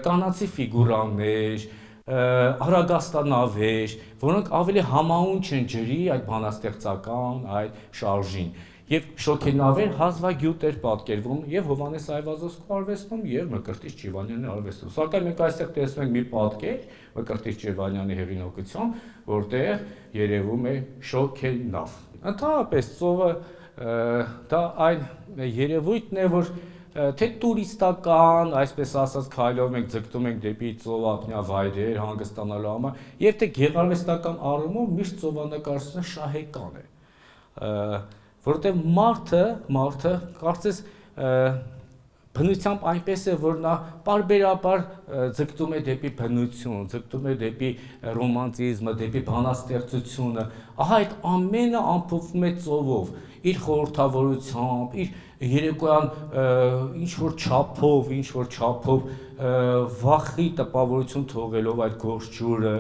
կանացի ֆիգուրաներ, արագաստանավեր, որոնք ավելի համահունչ են ջրի այդ բանաստեղծական այդ շարժին։ Եվ շոքենավեր հազվագյուտ էր պատկերվում եւ Հովհաննես Այվազովսկու արվեստում եւ Մկրտիչ Ջիվանյանի արվեստում։ Սակայն մենք այստեղ տեսնում ենք մի պատկեր Մկրտիչ Ջիվանյանի հեղինակությամբ, որտեղ երևում է շոքենավ։ Ընդհանրապես ծովը դա այն երևույթն է, որ թե տուրիստական, այսպես ասած, քայլով մենք ձգտում ենք դեպի ծովափնյա վայրեր հանգստանալու համար, եւ թե գեղարվեստական առումով միշտ ծովանկարչությունը շահեկան է։ Որտեղ մարդը կարծես բնությամբ այնպես է, որ նա պարբերաբար ձգտում է դեպի բնություն, ձգտում է դեպի ռոմանտիզմը, դեպի բանաստեղծությունը, ահա այդ ամենը ամփոփվում է ծովով, իր խորհրդավորությամբ, իր երեկոյան ինչ-որ չափով վախի տպավորություն թողելով այդ գորշ ջուրը,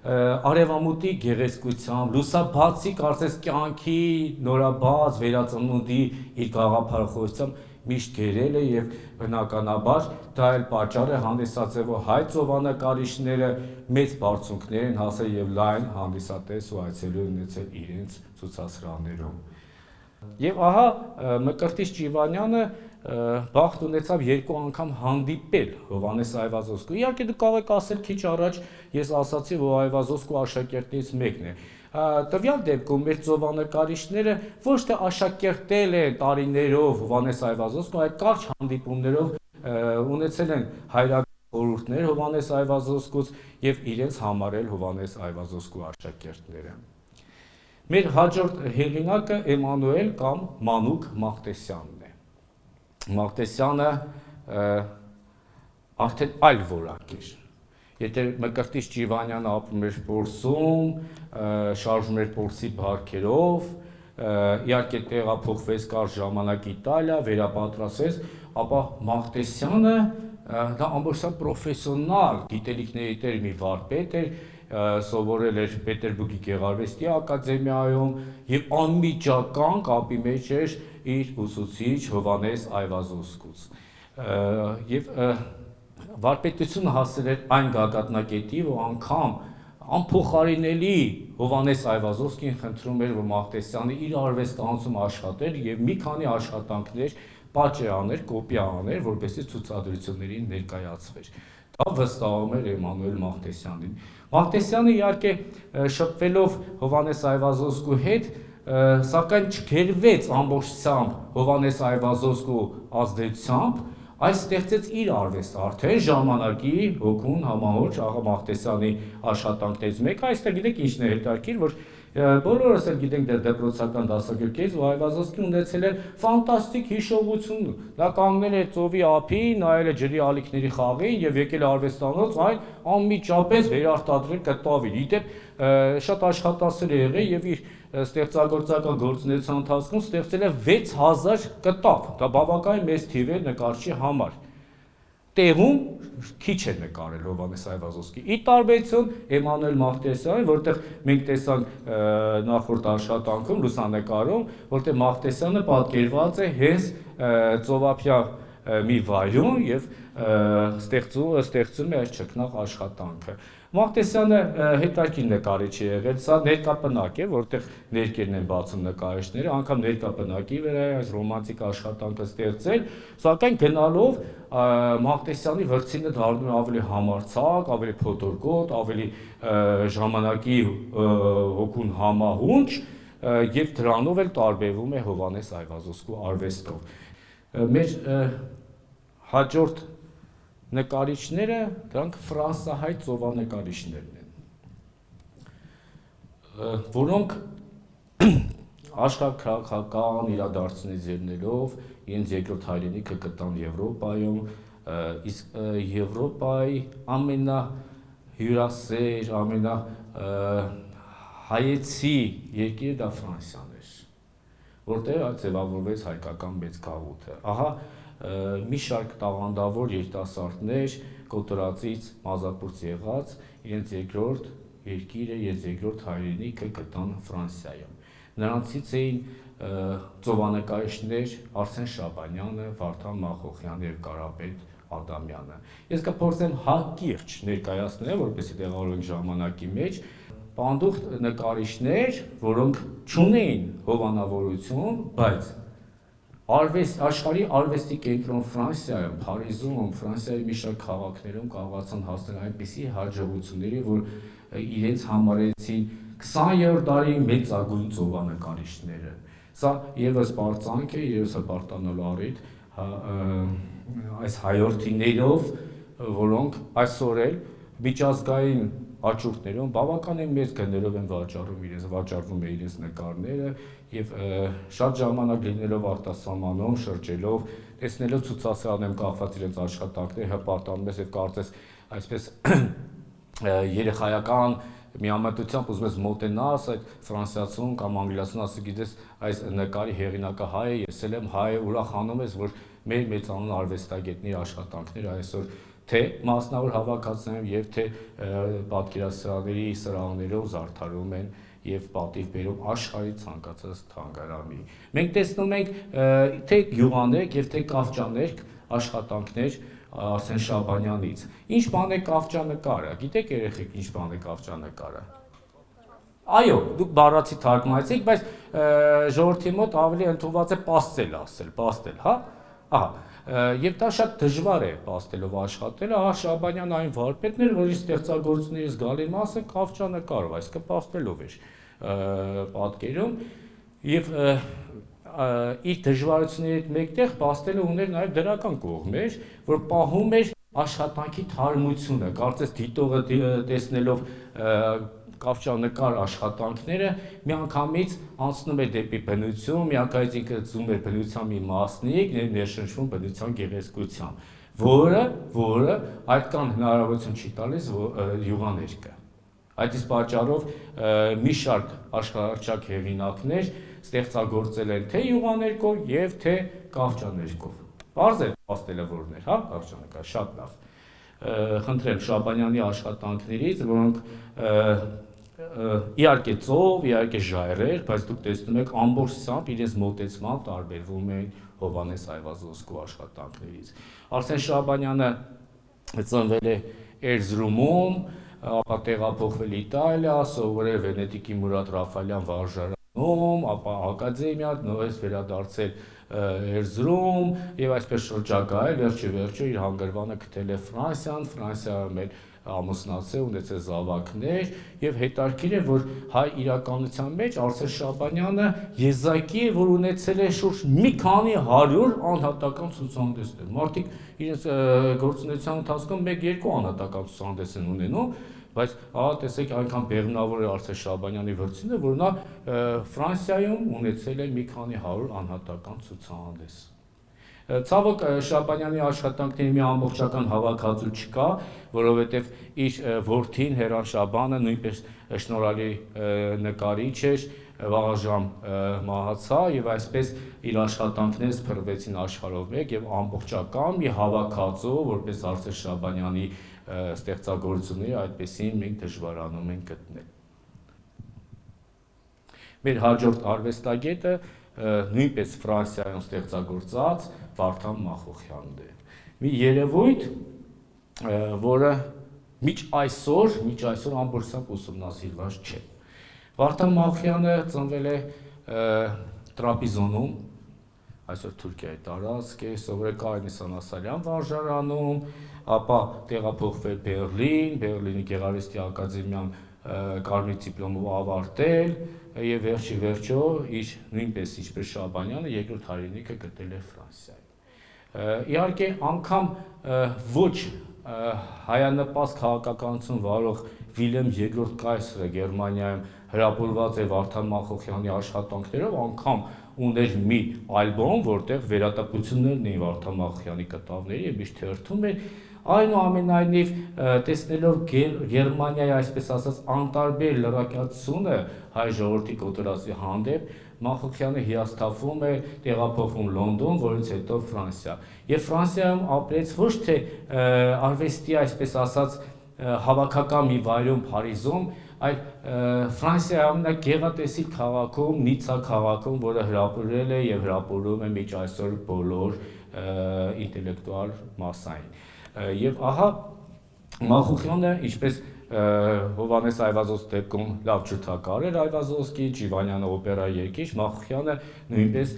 արևամուտի գեղեցկությամբ, լուսաբացի կարծես կյանքի նորաբաց վերածնունդի իր գաղափարախոսությամբ միշտ գերել է եւ բնականաբար դա էլ պատճառ է հանդիսացել, որ հայ ծովանկարիչները մեծ բարձունքներ են հասել եւ լայն հանդիսատես ու այցելու ունեցել իրենց ցուցասրահներում։ Եվ ահա Մկրտիչ Ջիվանյանը բախտ ունեցավ երկու անգամ հանդիպել Հովհաննես Այվազովսկու։ Իհարկե դուք կարող եք ասել քիչ առաջ ես ասացի, որ Այվազովսկու աշակերտներից մեկն է։ Տվյալ դեպքում մեր ծովանկարիչները ոչ թե աշակերտել են տարիներով Հովհաննես Այվազովսկու, այլ կարճ հանդիպումներով ունեցել են հայրական խորհուրդներ Հովհաննես Այվազովսկուց եւ իրենց համարել Հովհաննես Այվազովսկու աշակերտները։ Մեր հաջորդ հեղինակը Էմանուել կամ Մանուկ Մաղտեսյանն է։ Մաղտեսյանը արդեն այլ որակ էր։ Եթե Մկրտիչ Ջիվանյանը ապրում էր Պորսում, շարժում էր Պորսի բարքերով, իհարկե տեղափոխվեց կարճ ժամանակ Իտալիա, վերապատրաստվեց, ապա Մաղտեսյանը դա ամբողջությամբ պրոֆեսիոնալ գիտելիքների տեր մի վարպետ էր, սովորել էր Պետերբուրգի Գեղարվեստի ակադեմիայում եւ անմիջական կապի մեջ էր իր ուսուցիչ Հովհաննես Այվազովսկուց։ Եվ վարպետությունը հասել էր այն գագաթնակետի, որ անգամ անփոխարինելի Հովհաննես Այվազովսկին խնդրում էր, որ Մաղտեսյանը իր արվեստանոցում աշխատեր եւ մի քանի աշխատանքներ պատճ աներ, կոպի աներ, որպեսզի ցուցադրություններին ներկայացվեր։ Դա վստահում էր Էմանուել Մաղտեսյանին։ Մաղտեսյանը իհարկե շփվելով Հովհաննես Այվազովսկու հետ, սակայն չգերվեց ամբողջությամբ Հովհաննես Այվազովսկու ազդեցությամբ, այս ստեղծեց իր արվեստը, արդեն ժամանակի հոգուն համահոչ աղա Մաղտեսյանի աշխատանքներից մեկը, այստեղ գիտեք ինչն է հետաքրքիր, որ բոլորս էլ գիտենք դպրոցական դասագրքերից, որ Այվազովսկին ունեցել է ֆանտաստիկ հիշողություն։ Նա կանգնել է ծովի ափին, նայել է ջրի ալիքների խաղին եւ եկել արվեստանոց այն անմիջապես վերարտադրել կտավին։ Իդեպ շատ աշխատասեր է եղել եւ իր ստեղծագործական գործունեության ընթացքում ստեղծել է 6000 կտավ։ Դա բավականին մեծ թիվ է նկարչի համար։ Տեղում քիչ է նկարել Հովհաննես Այվազովսկի։ Ի տարբերություն Էմանուել Մաղտեսյանի, որտեղ մենք տեսանք նախորդ աշխատանքում լուսանկարում, որտեղ Մաղտեսյանը պատկերված է հենց ծովափյա մի վայրում եւ ստեղծում է այս ճգնաղ աշխատանքը։ Մաղտեսյանը հետաքրքիր նկարիչ է եղել, սա ներկապնակ է, որտեղ ներկերն են բացում նկարիչները, անգամ ներկապնակի վրա այս ռոմանտիկ աշխատանքը ստեղծել, սակայն գնալով Մաղտեսյանի վրձինը դառնում է ավելի համարձակ, ավելի փոթորկոտ, ավելի ժամանակի հոգուն համահունչ եւ դրանով էլ տարբերվում է Հովհաննես Այվազովսկու արվեստով։ Մեր հաջորդ նկարիչները դրանք ֆրանսահայ ծովանկարիչներն են։ որոնք աշխարհաքաղաքական իրադարձությունից ելնելով իրենց երկրորդ հայրենիքը գտան Եվրոպայում, իսկ Եվրոպայի ամենահյուրասեր, ամենահայեցի երկիրը դա Ֆրանսիան էր, որտեղ ձևավորվեց հայկական մեծ գաղութը։ Ահա մի շարք տաղանդավոր երիտասարդներ կոտորածից մազապուրց եղած իրենց երկրորդ երկիրը, իրենց երկրորդ հայրենիքը գտան Ֆրանսիայում։ Նրանցից էին ծովանկարիչներ Արսեն Շաբանյանը, Վարդան Մախոխյանը եւ Կարապետ Ադամյանը։ Ես կփորձեմ հակիրճ ներկայացնել, որպեսզի տեղավորենք ժամանակի մեջ, պանդուխտ նկարիչներ, որոնք չունեին հովանավորություն, բայց աշխարհի արվեստի կենտրոն Ֆրանսիայում, Փարիզում, Ֆրանսիայի մի շարք քաղաքներում կարողացան հասնել այնպիսի հաջողությունների, որ իրենց համարեցին 20-րդ դարի մեծագույն ծովանկարիչները։ Սա եւս բարձանք է, եւս հպարտանալու առիթ այս հայորդիներով, որոնք այսօր էլ միջազգային աճուրդներում բավականին մեծ գներով են վաճառվում է իրենց նկարները եւ շատ ժամանակ լինելով արտասահմանում, շրջելով, տեսնելով ցուցասրահ եմ կախված իրենց աշխատանքները, հպարտանում ես եւ կարծես այսպես երեխայական միամտությամբ ուզում ես մոտենաս այդ ֆրանսիացուն կամ անգլիացուն, ասի գիտես այս նկարի հեղինակը հայ է, ես էլ եմ հայ, ուրախանում ես, որ մեր մեծանուն արվեստագետների աշխատանքները այսօր թե մասնավոր հավաքածուներում եւ թե պատկերասրահների սրահներում զարդարում են եւ պատիվ բերում աշխարհի ցանկացած թանգարանի։ Մենք տեսնում ենք թե յուղաներ եւ թե կավճաներ աշխատանքներ Արսեն Շաբանյանից։ Ինչ բան է կավճանկարը։ Գիտեք երեխեք ինչ բան է կավճանկարը։ Այո, դուք բառացի թարգմանեցիք, բայց ժողովրդի մոտ ավելի ընդունված է պաստել ասել, պաստել, հա։ Ահա, եւ դա շատ դժվար է պաստելով աշխատելը, ահա Շաբանյանը այն վարպետն էր, որի ստեղծագործությունների զգալի մասը կավճանկարով, այսինքն պաստելով էր պատկերում եւ իր դժվարությունների հետ մեկտեղ պաստելը ուներ նաեւ դրական կողմեր, որ պահում էր աշխատանքի թարմությունը, կարծես դիտողը տեսնելով կավճանկար աշխատանքները միանգամից անցնում է դեպի բնություն, միանգամից ինքը զում է բնության մի մասնիկ, ներշնչվում բնության գեղեցկությամբ, որը այդքան հնարավորություն չի տալիս յուղաներկը։ Այդ իսկ պատճառով մի շարք աշխարհահռչակ հեղինակներ ստեղծագործել են թե յուղաներկով եւ թե կավճաներկով։ Պարզ է պաստելը որն էր, հա, կավճանկար, շատ լավ։ Խնդրեմ Շաբանյանի աշխատանքներից, որոնք իհարկե ծով, իհարկե ժայռեր, բայց դուք տեսնում եք ամբողջությամբ իրենց մոտեցմամբ տարբերվում են Հովհաննես Այվազովսկու աշխատանքներից։ Արսեն Շաբանյանը ծնվել է Էրզրումում, ապա տեղափոխվել Իտալիա, սովորել Վենետիկի Մուրադ Ռաֆայելյան վարժարանում, ապա ակադեմիա, նորից վերադարձել Էրզրում եւ այսպես շրջագայել, վերջի իր հանգրվանը գտել է Ֆրանսիայում էլ ամուսնացել, ունեցել զավակներ եւ հետաքրքիր է, որ հայ իրականության մեջ Արսեն Շաբանյանը եզակի է, որ ունեցել է շուրջ մի քանի 100 անհատական ցուցահանդեսներ։ Մարդիկ իրենց գործունեության ընթացքում 1-2 անհատական ցուցահանդես են ունենում, բայց ահա տեսեք այնքան բեղմնավոր է Արսեն Շաբանյանի վրձինը, որ նա Ֆրանսիայում ունեցել է մի քանի 100 անհատական ցուցահանդես։ Ցավոք Շաբանյանի աշխատանքների մի ամբողջական հավաքածու չկա, որովհետև իր որդին Հերան Շաբանը նույնպես շնորհալի նկարիչ էր, վաղաժամ մահացա եւ այսպես իր աշխատանքները սփռվեցին աշխարհով մեկ եւ ամբողջական մի հավաքածու, որպես Արսեն Շաբանյանի ստեղծագործությունները, այդպեսին մենք դժվարանում ենք գտնել։ Մեր հաջորդ արվեստագետը նույնպես Ֆրանսիայում ստեղծագործած Վարդան Մախոխյանն է։ Մի երևույթ, որը միջ այսօր ամբողջությամբ ուսումնասիրված չէ։ Վարդան Մախոխյանը ծնվել է Տրապիզոնում, այսօր Թուրքիայի տարածք է, սովորել Կարինե Ասալյան վարժարանում, ապա տեղափոխվել Բերլինի Գեղարվեստի ակադեմիան կարմիր դիպլոմով ավարտել եւ վերջո իր նույնպես ինչպես Շաբանյանը երկրորդ հայրենիքը գտել է Ֆրանսիայում։ Իհարկե անգամ ոչ հայանպաստ քաղաքականություն վարող Վիլյամ II կայսրը Գերմանիայում հրապուրված է Վարդան Մախոխյանի աշխատանքներով, անգամ ուներ մի ալբոմ, որտեղ վերատպություններն էին Վարդան Մախոխյանի կտավների եւ միշտ թերթում էր։ Այնուամենայնիվ, տեսնելով Գերմանիայի, այսպես ասած, անտարբեր լրակյացությունը հայ ժողովրդի կոտորածի հանդեպ, Մախոխյանը հիասթափվում է, տեղափոխվում Լոնդոն, որից հետո Ֆրանսիա։ Եվ Ֆրանսիայում ապրեց ոչ թե արվեստի, այսպես ասած, հավաքական մի վայրում Փարիզում, այլ Ֆրանսիայի ամենագեղատեսիլ քաղաքում, Նիցա քաղաքում, որը հրապուրել է եւ հրապուրում է միջ այսօր բոլոր ինտելեկտուալ մասային։ Եվ ահա Մախոխյանը, ինչպես Հովհաննես Այվազովսկի դեպքում լավ ջութակար էր Այվազովսկի, Ջիվանյանը օպերայի երգիչ, Մախոխյանը նույնպես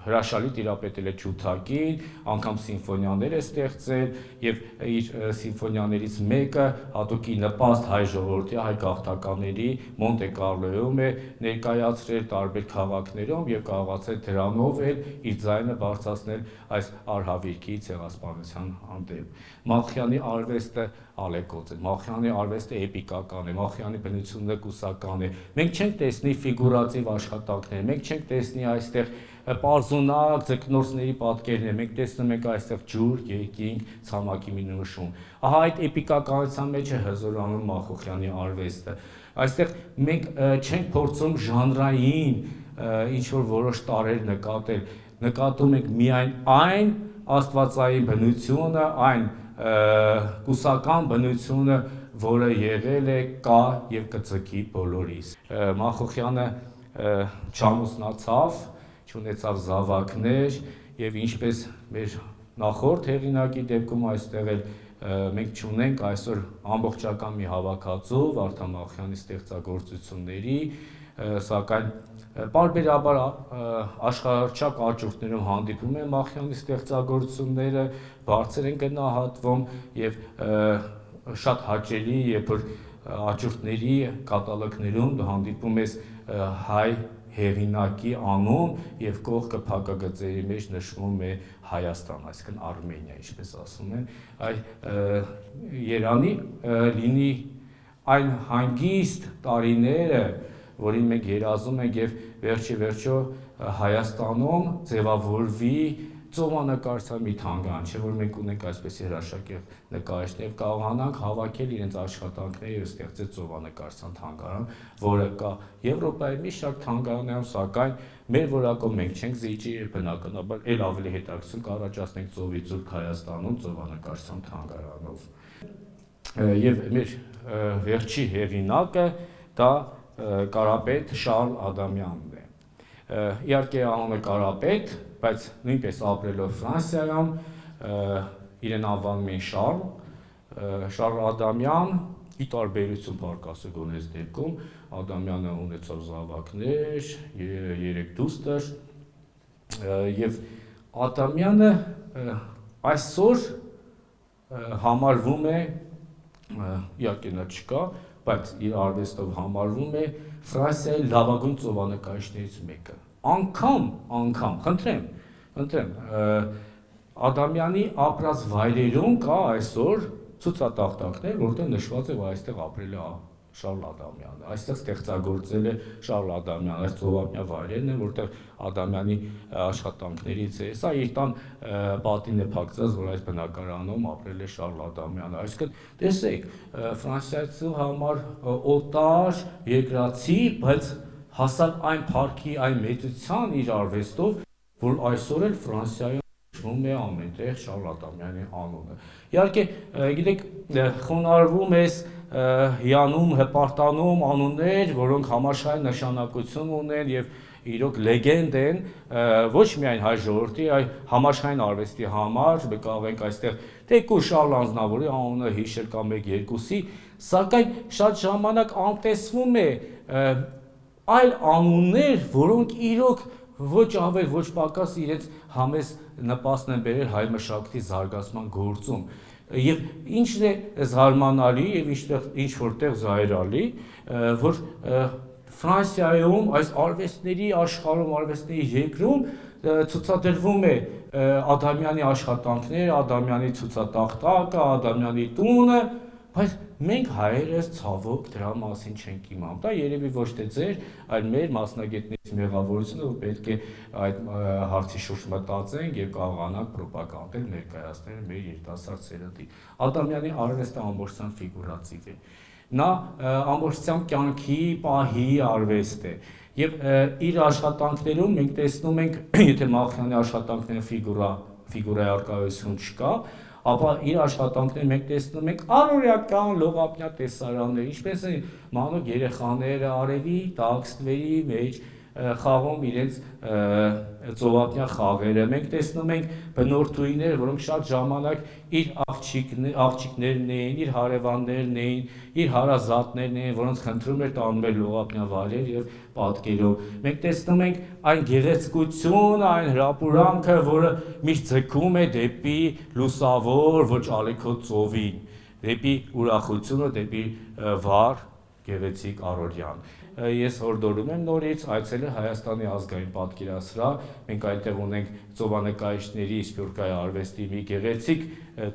հրաշալի տիրապետել է ջութակին, անգամ սիմֆոնիաներ է ստեղծել եւ իր սիմֆոնիաներից մեկը հատուկի նպաստ հայ ժողովրդի, հայ գաղթականների Մոնտե Կարլոյում է ներկայացրել տարբեր քաղաքներում եւ կարողացել դրանով էլ իր ձայնը բարձրացնել այս արհավիրքի ցեղասպանության հանդեպ։ Մախոխյանի արվեստը ալեկոծ է, Մախոխյանի արվեստը էպիկական է, Մախոխյանի բնությունը կուսական է։ Մենք չենք տեսնի ֆիգուրատիվ աշխատանքներ, մենք չենք տեսնի այստեղ պարզունակ ձկնորսների պատկերներ, մենք տեսնում ենք այստեղ ջուր, երկինք, ցամաքի մի նշում։ Ահա այդ էպիկականության մեջ է հզորանում Մախոխյանի արվեստը։ Այստեղ մենք չենք փորձում ժանրային ինչ-որ որոշ տարրեր նկատել, նկատում ենք միայն այն աստվածային բնությունը, այն կուսական բնությունը, որը եղել է, կա եւ կձգի բոլորիս։ Մախոխյանը չամուսնացավ, չունեցավ զավակներ եւ ինչպես մեր նախորդ հեղինակի դեպքում այստեղ էլ մենք չունենք այսօր ամբողջական մի հավաքածու Վարդան Մախոխյանի ստեղծագործությունների, սակայն պարբերաբար աշխարհահռչակ աճուրդներում հանդիպում են Մախոխյանի ստեղծագործությունները, բարձր են գնահատվում եւ շատ հաճելի, երբ որ աճուրդների կատալոգներում հանդիպում ես հայ հեղինակի անուն եւ կողքը փակագծերի մեջ նշվում է Հայաստան, այսինքն Արմենիա, ինչպես ասում են, Երանի լինի այն հանգիստ տարիները, որին մենք երազում ենք եւ վերջի վերջո Հայաստանում ձևավորվի ծովանկարչության մի թանգարան, չէ՞ որ մենք ունենք այսպեսի հրաշագեղ նկարիչներ, կարողանանք հավաքել իրենց աշխատանքները եւ ստեղծել ծովանկարչության թանգարան, որը կա Եվրոպայի մի շարք թանգարաններում, սակայն մեր որակով մենք չենք զիջի, բնականաբար ել ավելի հետաքրքիր կառաջացնենք ծովի Ձուրք Հայաստանում ծովանկարչության թանգարանով։ Եվ մեր վերջի հեղինակը դա Կարապետ Շարլ Ադամյանն է։ Իհարկե անունը Կարապետ, բայց նույնպես ապրելով Ֆրանսիայում, իրեն անվանում են Շարլ Ադամյան, ի տարբերություն Փարքասը գոնես դեպքում, Ադամյանը ունեցավ զավակներ, 3 դուստր, եւ Ադամյանը այսօր համարվում է, իհարկե նա չկա, բայց իր արվեստով համարվում է Ֆրանսիայի լավագույն ծովանկարիչներից մեկը։ Անգամ, խնդրեմ, Ադամյանի ապրած վայրերում կա այսօր ցուցատախտակներ, որտեղ նշված է, որ այստեղ ապրել է Շարլ Ադամյանը, այստեղ ստեղծագործել է Շարլ Ադամյանը, այս ծովափնյա վայրերն են, որտեղ Ադամյանի աշխատանքներից է, սա իր տան պատին է փակցած, որ այս բնակարանում ապրել է Շարլ Ադամյանը, այսինքն տեսեք, ֆրանսիացու համար օտար, երկրացի, բայց հասավ այն փառքի, այն մեծության իր արվեստով, որ այսօր էլ Ֆրանսիայում նշվում է ամենտեղ Շարլ Ադամյանի անունը։ Իհարկե, գիտեք, խոնարհվում է հիանում, հպարտանում անուններ, որոնք համաշխարհային նշանակություն ունեն եւ իրոք լեգենդ են ոչ միայն հայ ժողովրդի, այլ համաշխարհային արվեստի համար, կարող ենք այստեղ թեկուզ Շարլ Անձնավորի անունը հիշել կամ 1-2-ի, սակայն շատ ժամանակ անտեսվում է այլ անուններ, որոնք իրոք ոչ ավել, ոչ պակաս իրենց համես նպաստն են բերել հայ մշակույթի զարգացման գործում։ Եվ ինչն է զարմանալի եւ ինչ որտեղ զայրալի, որ Ֆրանսիայում այս արվեստների աշխարհում, արվեստների երկրում ցուցադրվում է Ադամյանի աշխատանքները, Ադամյանի ցուցատախտակը, Ադամյանի տունը, Բայց մենք հայերս ցավոք դրա մասին չենք իմանում։ Դա երևի ոչ թե ձեր, այլ մեր մասնագետներից մեղավորությունը, որ պետք է այդ հարցի շուրջ մտածենք եւ կարողանանք ռոպագանդել ներկայացնել մեր երիտասարդ սերնդին։ Ադամյանի արվեստը ամբողջությամբ ֆիգուրատիվ է։ Նա ամբողջությամբ կյանքի պահի արվեստ է։ Եվ իր աշխատանքներում մենք տեսնում ենք, եթե Մախիանի աշխատանքները ֆիգուրայի արկայություն չկա, ապա իր աշխատանքները մենք տեսնում ենք առօրյական լողափնյա տեսարաններ, ինչպես են մանուկ երեխաները արևի տաքստվերի մեջ խաղում իրենց ծովափնյա խաղերը։ Մենք տեսնում ենք բնորդուհիներ, որոնք շատ ժամանակ իր աղջիկներն էին, իր հարևաններն էին, իր հարազատներն էին, որոնց խնդրում էր տանում էր լողափնյա վայրեր եւ պատկերով։ Մենք տեսնում ենք այն գեղեցկությունը, այն հրապուրանքը, որը միշտ ձգում է դեպի լուսավոր, ոչ ալիքոտ ծովին, դեպի ուրախությունը, դեպի վառ գեղեցիկ առօրյան։ Ես հորդորում եմ նորից այցելել Հայաստանի ազգային պատկերասրահ, մենք այնտեղ ունենք ծովանկարիչների Սփյուռքայի արվեստի մի գեղեցիկ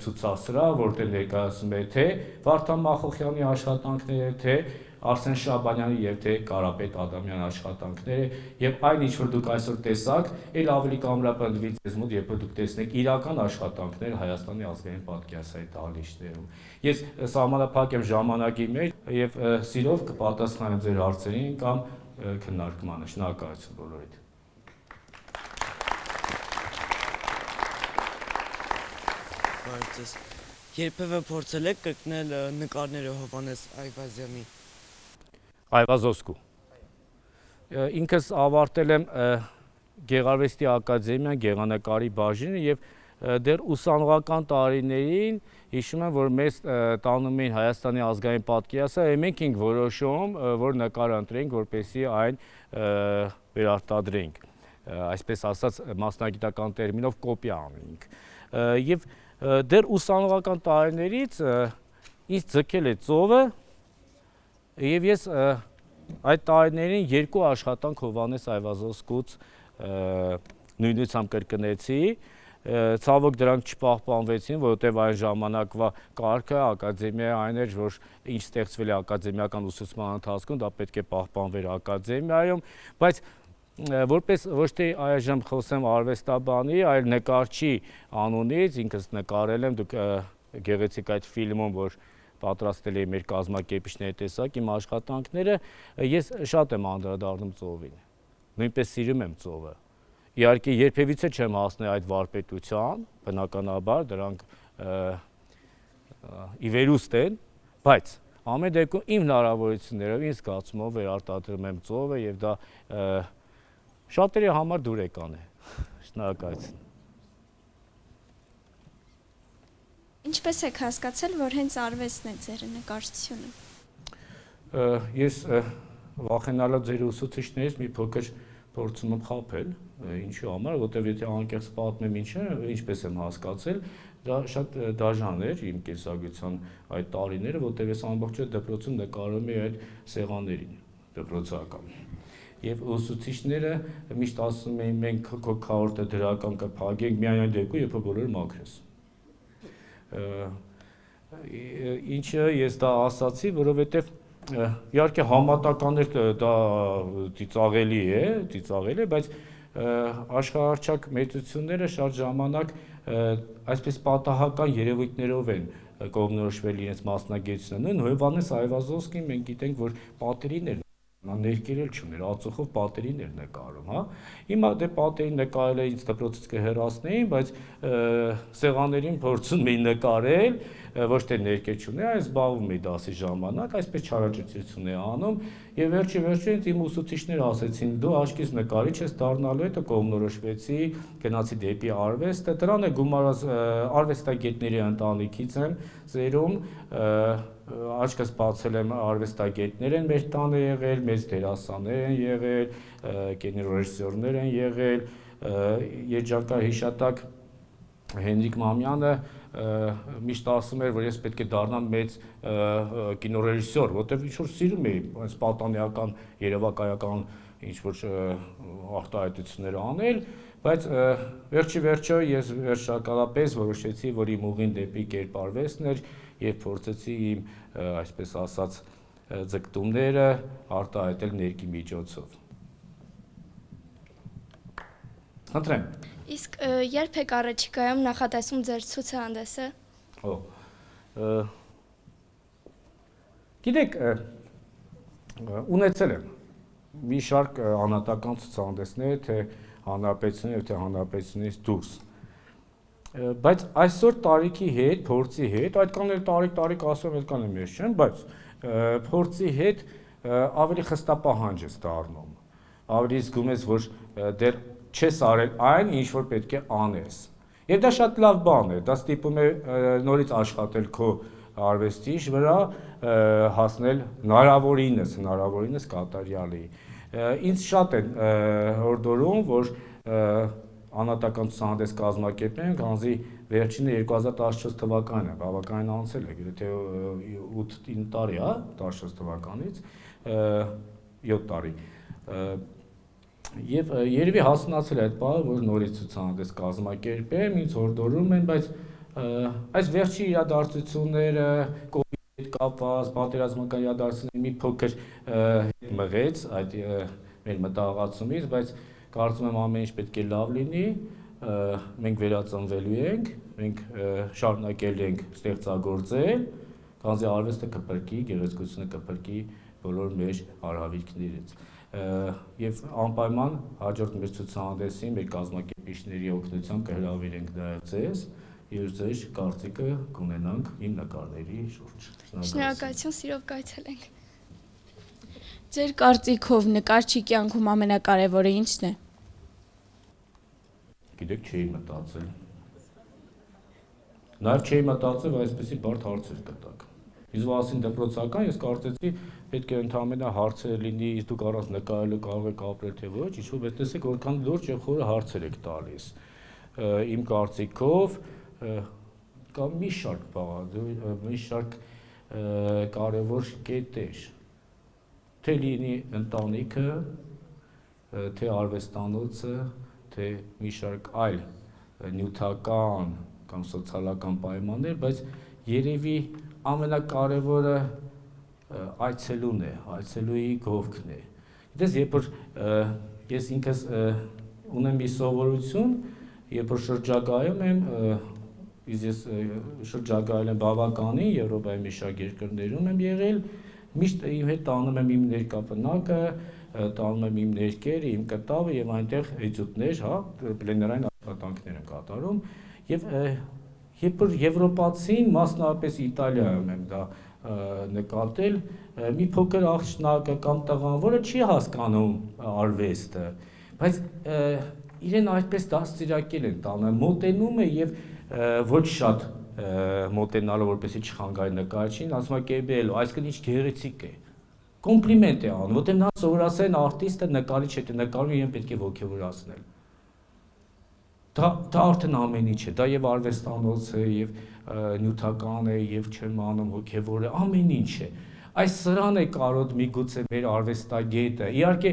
ցուցասրահ, որտեղ ներկայացնում է թե Վարդան Մախոխյանի աշխատանքները, թե Արսեն Շաբանյանի եւ թե Կարապետ Ադամյանի աշխատանքները, եւ այն ինչ որ դուք այսօր տեսաք, ել ավելի կամրապնդվի ձեզ մոտ, երբ դուք տեսնեք իրական աշխատանքներ Հայաստանի ազգային պատկերասրահի դահլիճներում։ Ես սահմանափակ եմ ժամանակի մեջ եւ սիրով կպատասխանեմ ձեր հարցերին կամ քննարկմանը։ Շնորհակալություն բոլորիդ։ Բարցես։ Երբևէ փորձել եք կրկնել նկարները Հովհաննես Այվազյանի։ Այվազովսկու։ Ինքս ավարտել եմ Գեղարվեստի ակադեմիան գեղանկարի բաժինը եւ դեռ ուսանողական տարիներին հիշում եմ, որ մեզ տանում էին Հայաստանի ազգային պատկերասրահ, եւ մենք ենք որոշում, որ նկար ընտրենք, որպեսզի այն վերարտադրենք, այսպես ասած մասնագիտական տերմինով կոպիա անենք։ Եվ դեռ ուսանողական տարիներից ինձ ձգել է ծովը եւ ես այդ տարիներին երկու աշխատանք Հովհաննես Այվազովսկուց նույնությամբ կրկնեցի, ցավոք դրանք չպահպանվեցին, որովհետև այն ժամանակվա կարգը ակադեմիայի այն էր, որ ինչ ստեղծվել է ակադեմիական ուսուցման ընթացքում, դա պետք է պահպանվեր ակադեմիայում, բայց որպես ոչ թե այժմ խոսեմ արվեստաբանի, այլ նկարչի անունից, ինքս նկարել եմ, դուք գեղեցիկ այդ ֆիլմում, որ պատրաստել էի մեր կազմակերպիչների տեսակ իմ աշխատանքները, ես շատ եմ անդրադառնում ծովին, նույնպես սիրում եմ ծովը։ Իհարկե երբևիցե չեմ հասնել այդ վարպետության, բնականաբար դրանք ի վերուստ են, բայց ամեն դեպքում իմ հնարավորություններով, ինձ զգացումով վերարտադրում եմ ծովը եւ դա շատերի համար դուրեկան է։ Շնորհակալություն։ Ինչպես եք հասկացել, որ հենց արվեստն է ձեր նկարչությունը։ Ես վախենալով ձեր ուսուցիչներից մի փոքր փորձում եմ խաբել, ինչու համար, որտեղ եթե անկեղծ պատմեմ ինչպես եմ հասկացել, դա շատ դաժան էր իմ կենսագրության այդ տարիները, որտեղ ես ամբողջ դպրոցում նկարում էի այդ սեղաններին, դպրոցական։ Եվ ուսուցիչները միշտ ասում էին մենք քո քարտը դրական կփակենք միայն այն դեպքում, երբ բոլորը մաքրես։ Ինչը ես դա ասացի, որովհետև իհարկե համատականներ դա ծիծաղելի է, բայց աշխարհահռչակ մեծությունները շատ ժամանակ այսպես պատահական երևույթներով են կողմնորոշվել իրենց մասնագիտությունը։ Նույն Հովհաննես Այվազովսկին մենք գիտենք, որ պատերին էր նա ներկերել չուներ, ածուխով պատերին էր նկարում, հա։ Հիմա դե պատերին նկարել է ինձ դպրոցից կհեռացնեին, բայց սեղաններին փորձում էի նկարել, ոչ թե ներկեր չուներ, այլ զբաղվում էի դասի ժամանակ, այսպես չարաճճություն է անում, եւ վերջին ինձ իմ ուսուցիչները ասեցին, դու աչքից նկարիչ ես դառնալու, հետո կողմնորոշվեցի, գնացի դեպի արվեստը, դրան է գումարած արվեստագետների ընտանիքից եմ ծերում, աչքս բացել եմ արվեստագետներ են մեր տանը եղել, մեծ դերասաններ են եղել, կինոռեժիսորներ են եղել, երջանկար հիշատակ Հենրիկ Մամյանը միշտ ասում էր, որ ես պետք է դառնամ մեծ կինոռեժիսոր, որտեղ ինչ-որ սիրում էի այս պատանեկան երևակայական ինչ-որ արտահայտություններ անել, Բայց վերջի վերջո ես վերջակալապես որոշեցի, որ իմ ուղին դեպի կերպարվեստն էր եւ փորձեցի իմ այսպես ասած ձգտումները արտահայտել ներքի միջոցով։ Խնդրեմ։ Իսկ երբ եք առաջիկայում նախատեսում ձեր ցուցահանդեսը։ Գիտեք, ունեցել եմ մի շարք անհատական ցուցահանդեսներ, թե հանրապետությունից, թե հանրապետությունից դուրս։ Բայց այսօր տարիքի հետ, փորձի հետ, այդքան էլ տարիք ասում այդքան եմ ես չեմ, բայց փորձի հետ ավելի խստապահանջ ես դառնում։ Ավելի զգում ես, որ դեռ չես արել այն, ինչ որ պետք է անես։ Եվ դա շատ լավ բան է, դա ստիպում է նորից աշխատել քո արվեստի վրա, հասնել հնարավորինս կատարյալի։ Ինձ շատ են հորդորում, որ անհատական ցուցահանդես կազմակերպենք, հանձի վերջինը 2014 թվականն է, բավականին անցել է, գրեթե 8-9 տարի, 14 թվականից 7 տարի։ Եվ երևի հասունացել է այդ պահը, որ նորից ցուցահանդես կազմակերպեմ, ինձ հորդորում են, բայց այս վերջի իրադարձությունները, կովիդի հետ կապված, պատերազմական իրադարձությունները մի փոքր հետ մղեց այդ մեր մտահղացումից, բայց կարծում եմ ամեն ինչ պետք է լավ լինի, մենք վերածնվելու ենք, մենք շարունակել ենք ստեղծագործել, քանզի արվեստը կփրկի, գեղեցկությունը կփրկի բոլոր մեր հարավիրքներից։ Եվ անպայման հաջորդ մեր ցուցահանդեսին մեր կազմակերպիչների օգնությամբ կհրավիրենք նաև ձեզ եւ ձեր կարծիքը կունենանք իմ նկարների շուրջ։ Շնորհակալություն, սիրով կայցելենք։ Ձեր կարծիքով նկարչի կյանքում ամենակարևորը ի՞նչն է։ Գիտեք, չէի մտածել։ Նաև չէի մտածել, որ այսպեսի բարդ հարցեր կտակ։ Իսկ ասին դպրոցական, ես կարծեցի պետք է ընդհանրապես հարցեր լինի, իսկ դուք առանց նկարելու կարող եք ապրել թե ոչ, ինչ-որ բայց տեսեք որքան լուրջ եւ խորը հարցեր եք տալիս։ Իմ կարծիքով կա մի շարք բաղադրույթ, մի շարք կարևոր կետեր, թե լինի ընտանիքը, թե արվեստանոցը, թե մի շարք այլ նյութական կամ սոցիալական պայմաններ, բայց երևի ամենակարևորը այցելուն է, այցելուի գովքն է։ Գիտես, երբ որ ես ինքս ունեմ մի սովորություն, երբ որ շրջագայում եմ, ես շրջագայել եմ բավականին, Եվրոպայի մի շարք երկրներում եմ եղել, միշտ իմ հետ տանում եմ իմ ներկապնակը, տանում եմ իմ ներկերը, իմ կտավը եւ այնտեղ էտյուդներ, պլեներային աշխատանքներ եմ կատարում եւ երբ որ եվրոպացին, մասնավորապես Իտալիայում եմ դա նկատել, մի փոքր աղջնակը կամ տղան, որը չի հասկանում արվեստը, բայց իրեն այդպես դաստիարակել են տանը, մոտենում է եւ ոչ շատ մոտենալով, որպեսզի չխանգարի նկարչին, ասում է կերպելու, այսինքն ինչ գեղեցիկ է։ Կոմպլիմենտ է անում, որտեղ նա սովորացել են արտիստը նկարիչ հետ նկարում իրեն պետք է ոգևորացնել։ Դա արդեն ամեն ինչ է, դա եւ արվեստանոց է, եւ նյութական է, եւ չեմ անում հոգեվոր է, ամեն ինչ է։ Այս սրան է կարոտ միգուցե մեր արվեստագետը։ Իհարկե,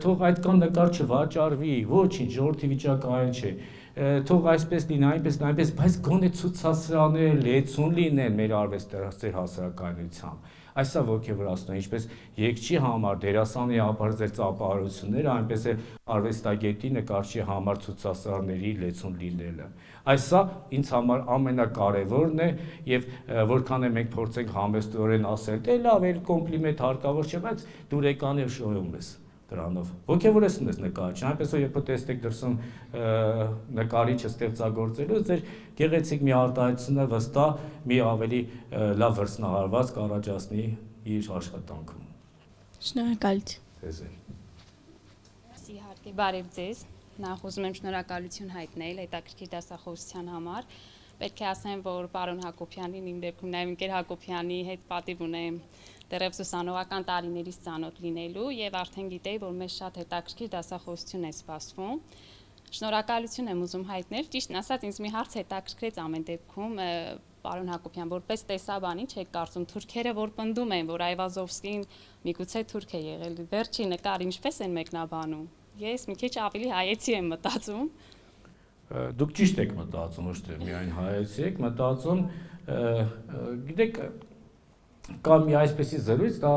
թող այդքան նկար չվաճառվի, ոչինչ, ժողովրդի վիճակը այն չէ։ Թող այսպես լինի, այնպես, բայց գոնե ցուցասրահներ լեցուն լինեն մեր արվեստի հասարակայնությամբ։ Այսա ոգևորացնում է, ինչպես երգչի համար դերասանի համար ձեր ծափահարությունները, այնպես է արվեստագետի նկարչի համար ցուցասրահների լեցուն լինելը։ Այսա ինձ համար ամենակարևորն է եւ որքան է մենք փորձենք համեստորեն ասել, դե լավ, էլ կոմպլիմենտ հարկավոր չէ, բայց դուր եկան եւ շոյում ես դրանով։ Ոգևորեցնում ես նկարիչը, այնպես որ երբ տեսեք դրսում նկարիչը ստեղծագործելու, ձեր գեղեցիկ մի արտահայտությունը վստահ մի ավելի լավ վրձնահարված կառաջացնի իր աշխատանքում։ Շնորհակալություն։ Ձեզ էլ։ Իհարկե, բարև ձեզ։ Նախ ուզում եմ շնորհակալություն հայտնել հետաքրքիր դասախոսության համար։ Պետք է ասեմ, որ պարոն Հակոբյանին իմ դեպքում նաև Ընկեր Հակոբյանի հետ պատիվ ունեմ դեռևս ուսանողական տարիներից ծանոթ լինելու եւ արդեն գիտեի, որ մեզ շատ հետաքրքիր դասախոսություն է սպասվում։ Շնորհակալություն եմ ուզում հայտնել։ Ճիշտն ասած, ինձ մի հարց հետաքրքրեց ամեն դեպքում, պարոն Հակոբյան, որպես տեսաբան ինչ եք կարծում, թուրքերը որ պնդում են, որ Այվազովսկին միգուցե թուրք է եղել, վերջի նկար ինչպես են մեկնաբանում։ ես մի քիչ ավելի հայեցի եմ մտածում։ Դուք ճիշտ եք մտածում, ոչ թե միայն հայեցի եք մտածում, գիտեք, կա մի այսպեսի զրույց, դա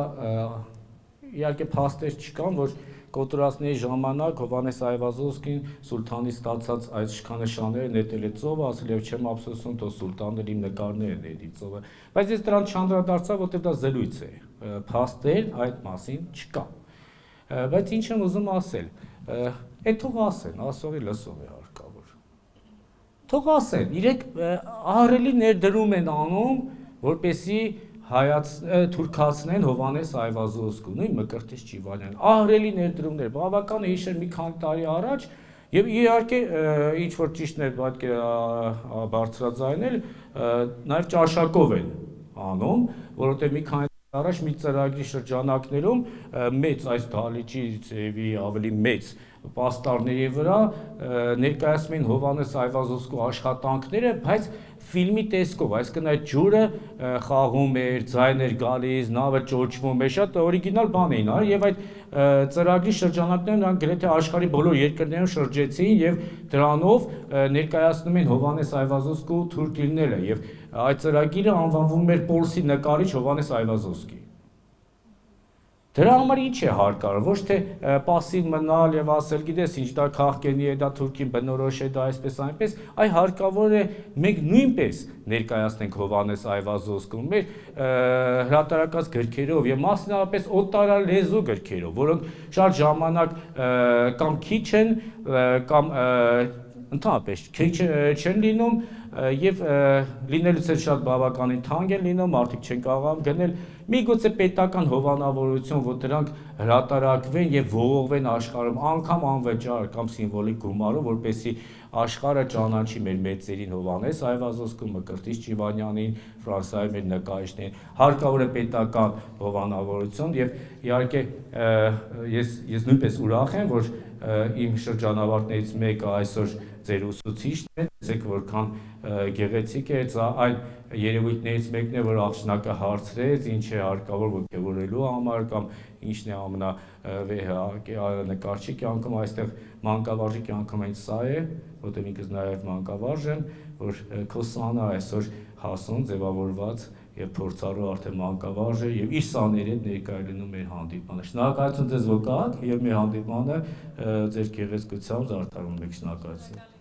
իհարկե փաստեր չկան, որ կոտորածների ժամանակ Հովհաննես Այվազովսկին Սուլթանի ստացած այդ իշխանանշանները նետել է ծովը, ասել եւ չեմ ափսոսում, թող Սուլտանն իմ նկարները նետի ծովը, բայց ես դրան չանդրադարձա, որտեղ դա զրույց է, փաստեր այդ մասին չկա, բայց ինչ եմ ուզում ասել, այդ թող ասեն, ասողի լսող է հարկավոր, թող ասեն, իրենք ահռելի ներդրում են անում, որպեսզի թուրքացնեն Հովհաննես Այվազովսկուն, նույն Մկրտիչ Ճիվանյան, ահռելի ներդրումներ, բավական է հիշել մի քանի տարի առաջ, եւ իհարկե ինչ որ ճիշտն է պետք է բարձրաձայնել, նաեւ ճաշակով են անում, որովհետեւ մի քանի տարի առաջ մի ծրագրի շրջանակներում մեծ այս դահլիճի ձևի ավելի մեծ պաստառների վրա ներկայացնում են Հովհաննես Այվազովսկու աշխատանքները, բայց ֆիլմի տեսքով, այսինքն այդ ջուրը խաղում էր, ձայն էր գալիս, նավը ճոճվում էր, շատ օրիգինալ բան էին արել եւ այդ ծրագրի շրջանակներում նրանք գրեթե աշխարհի բոլոր երկրներում շրջեցին եւ դրանով ներկայացնում են Հովհաննես Այվազովսկու թուրք լինելը եւ այդ ծրագիրը անվանվում էր Պոլսի նկարիչ Հովհաննես Այվազովսկի։ Դրա համար ինչ է հարկավոր, ոչ թե պասիվ մնալ եւ ասել, գիտես ինչ, դա քաղաքենի է, դա թուրքին բնորոշ է, դա այսպես այնպես, այ հարկավոր է մենք նույնպես ներկայացնենք Հովհաննես Այվազովսկուն մեր հրատարակած գրքերով եւ մասնավորապես օտարալեզու գրքերով, որոնք շատ ժամանակ կամ քիչ են կամ ընդհանրապես քիչ չեն լինում եւ լինելուց էլ շատ բավականին թանկ են լինում, մարդիկ չեն կարող գնել միգուցե պետական հովանավորություն, որ դրանք հրատարակվեն եւ ողողվեն աշխարհում անգամ անվճար կամ սիմվոլիկ գումարով, որպեսզի աշխարհը ճանաչի մեր մեծերին Հովհաննես Այվազովսկուն, Մկրտիչ Ճիվանյանին, Ֆրանսիայի մեր նկարիչներին, հարկավոր է պետական հովանավորություն եւ իհարկե ես նույնպես ուրախ եմ, որ իմ շրջանավարտներից մեկը այսօր ձեր ուսուցիչն է, տեսեք որքան գեղեցիկ է, այն երևույթներից մեկն է, որ աղջնակը հարցրեց, ինչ է հարկավոր ոգևորելու համար կամ ինչն է ամենավեհ նկարչի կյանքում, այստեղ մանկավարժի կյանքում հենց սա է, որտեղ ինքս նաև մանկավարժ եմ, որ քո սանը այսօր հասուն, ձևավորված եւ փորձառու արդեն մանկավարժ է եւ իր սաների հետ ներկայացնում մեր հանդիպմանը։ Շնորհակալություն ձեզ որ կաք եւ մեր հանդիպմանը ձեր գեղեցկությամբ զարդարում եք, շնորհակալություն։